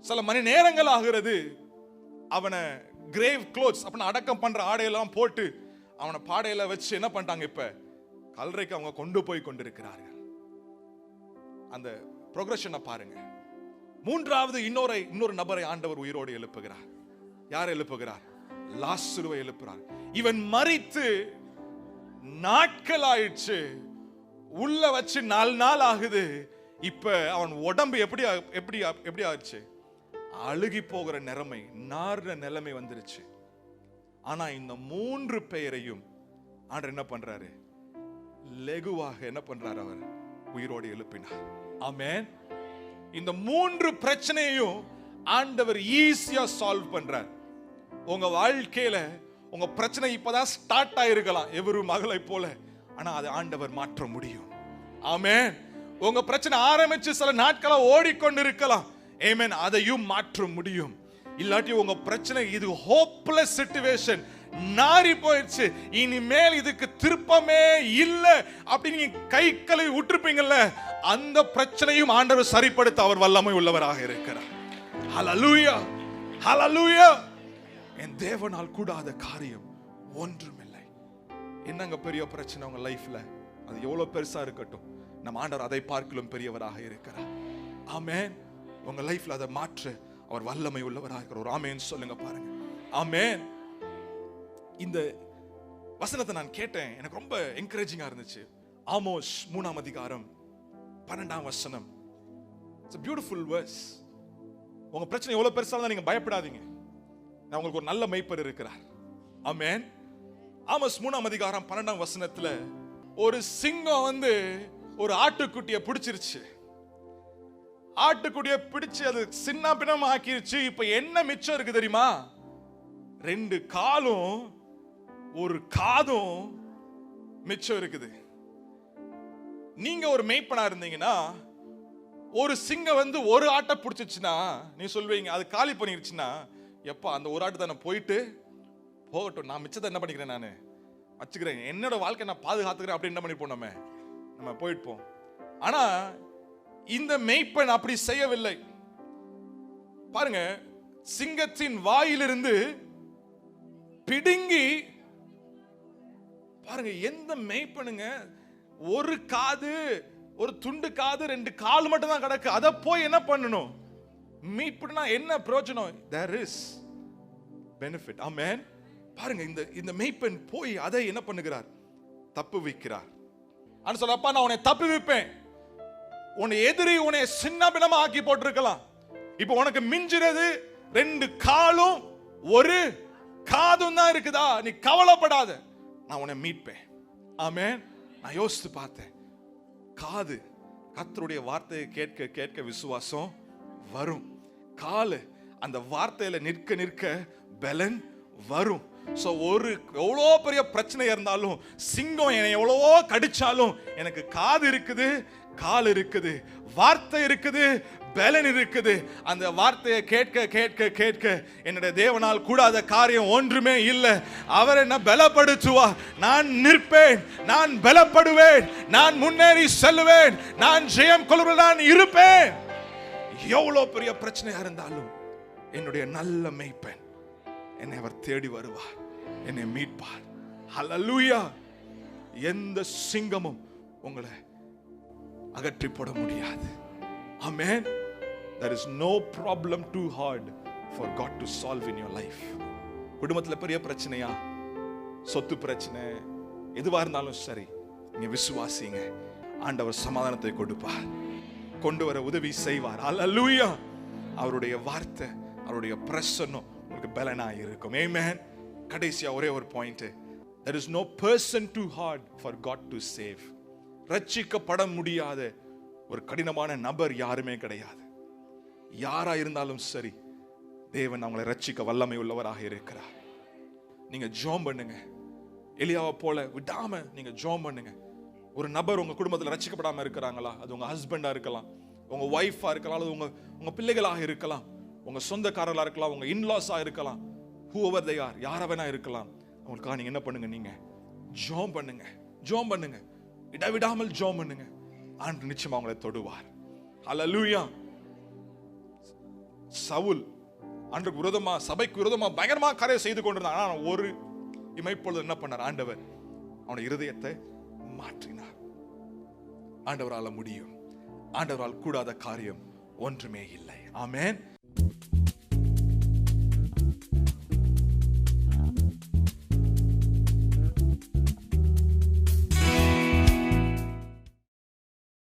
சில மணி நேரங்கள் ஆகிறது. அவனை கிரேவ் க்ளோத்ஸ் அப்ப அடக்கம் பண்ற ஆடையெல்லாம் போட்டு அவனை பாடையில வச்சு என்ன பண்ணிட்டாங்க, இப்ப கல்லறைக்கு அவங்க கொண்டு போய் கொண்டிருக்கிறார்கள். அந்த ப்ரோக்ரஷனை பாருங்க. மூன்றாவது இன்னொரு நபரை ஆண்டவர் உயிரோடு எழுப்புகிறார். யாரை எழுப்புகிறார்? லாசருவை எழுப்புகிறார். இவன் மரித்து நாட்கள் ஆயிடுச்சு, உள்ள வச்சு 4 நாள் ஆகுது. இப்ப அவன் உடம்பு எப்படி ஆச்சு? அழுகி போகிற நிலைமை, நார்ற நிலைமை வந்துருச்சு. ஆனா இந்த 3 பேரையும் ஆண்டவர் என்ன பண்றாரு? லெகுவாக என்ன பண்றாரு? அவர் உயிரோடு எழுப்பினார். ஆமென். இந்த 3 பிரச்சனையையும் ஆண்டவர் ஈஸியா சால்வ் பண்றார். உங்க வாழ்க்கையில உங்க பிரச்சனை இப்பதான் ஸ்டார்ட் ஆயிருக்கலாம் எவரு மகளை போல, ஆனா அதை ஆண்டவர் மாற்ற முடியும். ஆமென். உங்க பிரச்சனை ஆரம்பிச்சு சில நாட்களா ஓடிக்கொண்டிருக்கலாம். ஆமென். அதையும் மாற்ற முடியும். இல்லாட்டி உங்க பிரச்சனை இது ஹோப்லெஸ் சிச்சுவேஷன், நாரி போயிடுச்சு, இனிமேல் இதுக்கு திருப்பமே இல்ல அப்படி நீங்க கை கழுவி விட்டுருப்பீங்கல்ல, அந்த பிரச்சனையும் ஆண்டவர் சரிப்படுத்த அவர் வல்லமை உள்ளவராக இருக்கிறார். ஹல்லேலூயா. ஹல்லேலூயா. என் தேவனால் கூடாத காரியம் ஒன்றுமில்லை. என்னங்க பெரிய பிரச்சனை உங்க லைஃப்ல, அது எவ்வளவு பெருசா இருக்கட்டும், நம்ம ஆண்டவர் அதை பார்க்கலும் பெரியவராக இருக்கிறார். ஆமென். உங்க லைஃப்ல அதை மாற்ற அவர் வல்லமை உள்ளவராக இருக்கிறார். ஆமென் சொல்லுங்க பாருங்க. ஆமென். இந்த வசனத்தை நான் கேட்டேன், எனக்கு ரொம்ப என்கரேஜிங்கா இருந்துச்சு. ஆமோஸ் 3 அதிகாரம் 12 வசனம். It's a beautiful verse. உங்க பிரச்சனை எவ்வளவு பெருசா இருந்தா நீங்க பயப்படாதீங்க. நான் உங்களுக்கு ஒரு நல்ல மேய்ப்பர் இருக்கிறார். ஆமென். ஆமோஸ் 3:12 ஒரு சிங்கம் ஒரு ஆட்டுக்குட்டியை பிடிச்சிருச்சு. ஆட்டுக்குட்டியை பிடிச்சு அது சின்ன பின்னம் ஆக்கிருச்சு. இப்ப என்ன மிச்சம் இருக்கு தெரியுமா? 2 காலும் ஒரு காதும் மிச்சம் இருக்குது. நீங்க ஒரு மேய்ப்பனா இருந்தீங்கன்னா, ஒரு சிங்கம் ஒரு ஆட்டை பிடிச்சிச்சுன்னா நீ சொல்வீங்க அது காலி பண்ணிருச்சுன்னா, எப்பா அந்த ஒரு ஆட்டு தானே போயிட்டு போகட்டும், நான் மிச்சத்தை என்ன பண்ணிக்கிறேன், நான் வச்சுக்கிறேன், என்னோட வாழ்க்கை நான் பாதுகாத்துக்கிறேன் அப்படின்னு என்ன பண்ணிப்போம், நம்ம போயிட்டுப்போம். ஆனா இந்த மேய்ப்பன் அப்படி செய்யவில்லை. பாருங்க, சிங்கத்தின் வாயிலிருந்து பிடுங்கி பாருங்க, எந்த மேய்ப்பனுங்க ஒரு காது, ஒரு துண்டு காது, 2 கால் மட்டும் தான் கிடக்கு, அதை போய் என்ன பண்ணணும், மீட்புனா என்ன பிரயோஜனம்? there is benefit. ஆமென். பாருங்க, இந்த மேய்ப்பன் போய் அதை என்ன பண்ணுகிறார், தப்பு வைக்கிறார். ஆனா சொல்லப்பா, நான் உன்னை தப்பு வைப்பேன், உன்னை எதிரி உன்னை சின்ன பின்னமா ஆக்கி போட்டிருக்கலாம், இப்போ உனக்கு மிஞ்சிறது 2 காலும் ஒரு காதும் தான் இருக்குதா, நீ கவலைப்படாத, நான் உன்னை மீட்பேன். ஆமென். நான் யோசித்து பார்த்தேன், காது கர்த்தருடைய வார்த்தையை கேட்க கேட்க விசுவாசம் வரும், காலு அந்த வார்த்தையில நிற்க நிற்க பலன் வரும். சோ எவ்வளோ பெரிய பிரச்சனை இருந்தாலும், சிங்கம் என்னை எவ்வளவோ கடிச்சாலும், எனக்கு காது இருக்குது, கால் இருக்குது, வார்த்தை இருக்குது, பலன் இருக்குது. அந்த வார்த்தையை கேட்க கேட்க கேட்க என்னுடைய தேவனால் கூடாத காரியம் ஒன்றுமே இல்லை. அவர் என்ன பலப்படுத்துவா, நான் நிற்பேன், நான் பலப்படுவேன், நான் முன்னேறி செல்வேன், நான் ஜெயம் கொள்ளுவேன், நான் இருப்பேன். எவ்வளவு பெரிய பிரச்சனையா இருந்தாலும் என்னுடைய நல்ல மேய்ப்பன் என்னை அவர் தேடி வருவார், என்னை மீட்பார். ஹல்லேலூயா. எந்த சிங்கமும் உங்களை அகற்றி போட முடியாது. ஆமென். There is no problem too hard for God to solve in your life. குடும்பத்துல பெரிய பிரச்சனையா, சொத்து பிரச்சனை, எதுவா இருந்தாலும் சரி, நீங்க விசுவாசிங்க, ஆண்டவர் சமாதானத்தை கொடுப்பார், கொண்டு வர உதவி செய்வார். ஹல்லேலூயா. அவருடைய வார்த்தை, அவருடைய பிரசன்னம் உங்களுக்கு பலனா இருக்கும். ஆமென். கடைசியா ஒரே ஒரு point, there is no person too hard for God to save. ரட்சிக்கப்பட முடியாத ஒரு கடினமான நபர் யாருமே கிடையாது. யாரா இருந்தாலும் சரி, தேவன் அவங்களை ரட்சிக்க வல்லமை உள்ளவராக இருக்கிறார். நீங்க ஜெபம் பண்ணுங்க, எலியாவை போல விடாம நீங்க ஜெபம் பண்ணுங்க. ஒரு நபர் உங்க குடும்பத்தில் ரட்சிக்கப்படாம இருக்கிறாங்களா, அது உங்க ஹஸ்பண்டா இருக்கலாம், உங்க ஒய்ஃபா இருக்கலாம், அல்லது உங்க பிள்ளைகளாக இருக்கலாம், உங்க சொந்தக்காரர்களா இருக்கலாம், உங்க இன்லாஸா இருக்கலாம், whoever they are, யாரவனா இருக்கலாம். அவங்களுக்காக நீங்க என்ன பண்ணுங்க, நீங்க ஜெபம் பண்ணுங்க, ஜெபம் பண்ணுங்க, இடைவிடாமல் ஜெபம் பண்ணுங்க. ஆண்டவர் நிச்சயமா அவங்களை தொடுவார். ஹல்லேலூயா. சவுல் ஆண்டவருக்கு விரோதமா, சபைக்கு விரோதமா பயங்கரமா காரியம் செய்து கொண்டிருந்தான். ஆனா ஒரு இமைப்பொழுது என்ன பண்ணார், ஆண்டவர் அவனுடைய இருதயத்தை மாற்றினார். ஆண்டவரால் முடியும், ஆண்டவரால் கூடாத காரியம் ஒன்றுமே இல்லை. ஆமென்.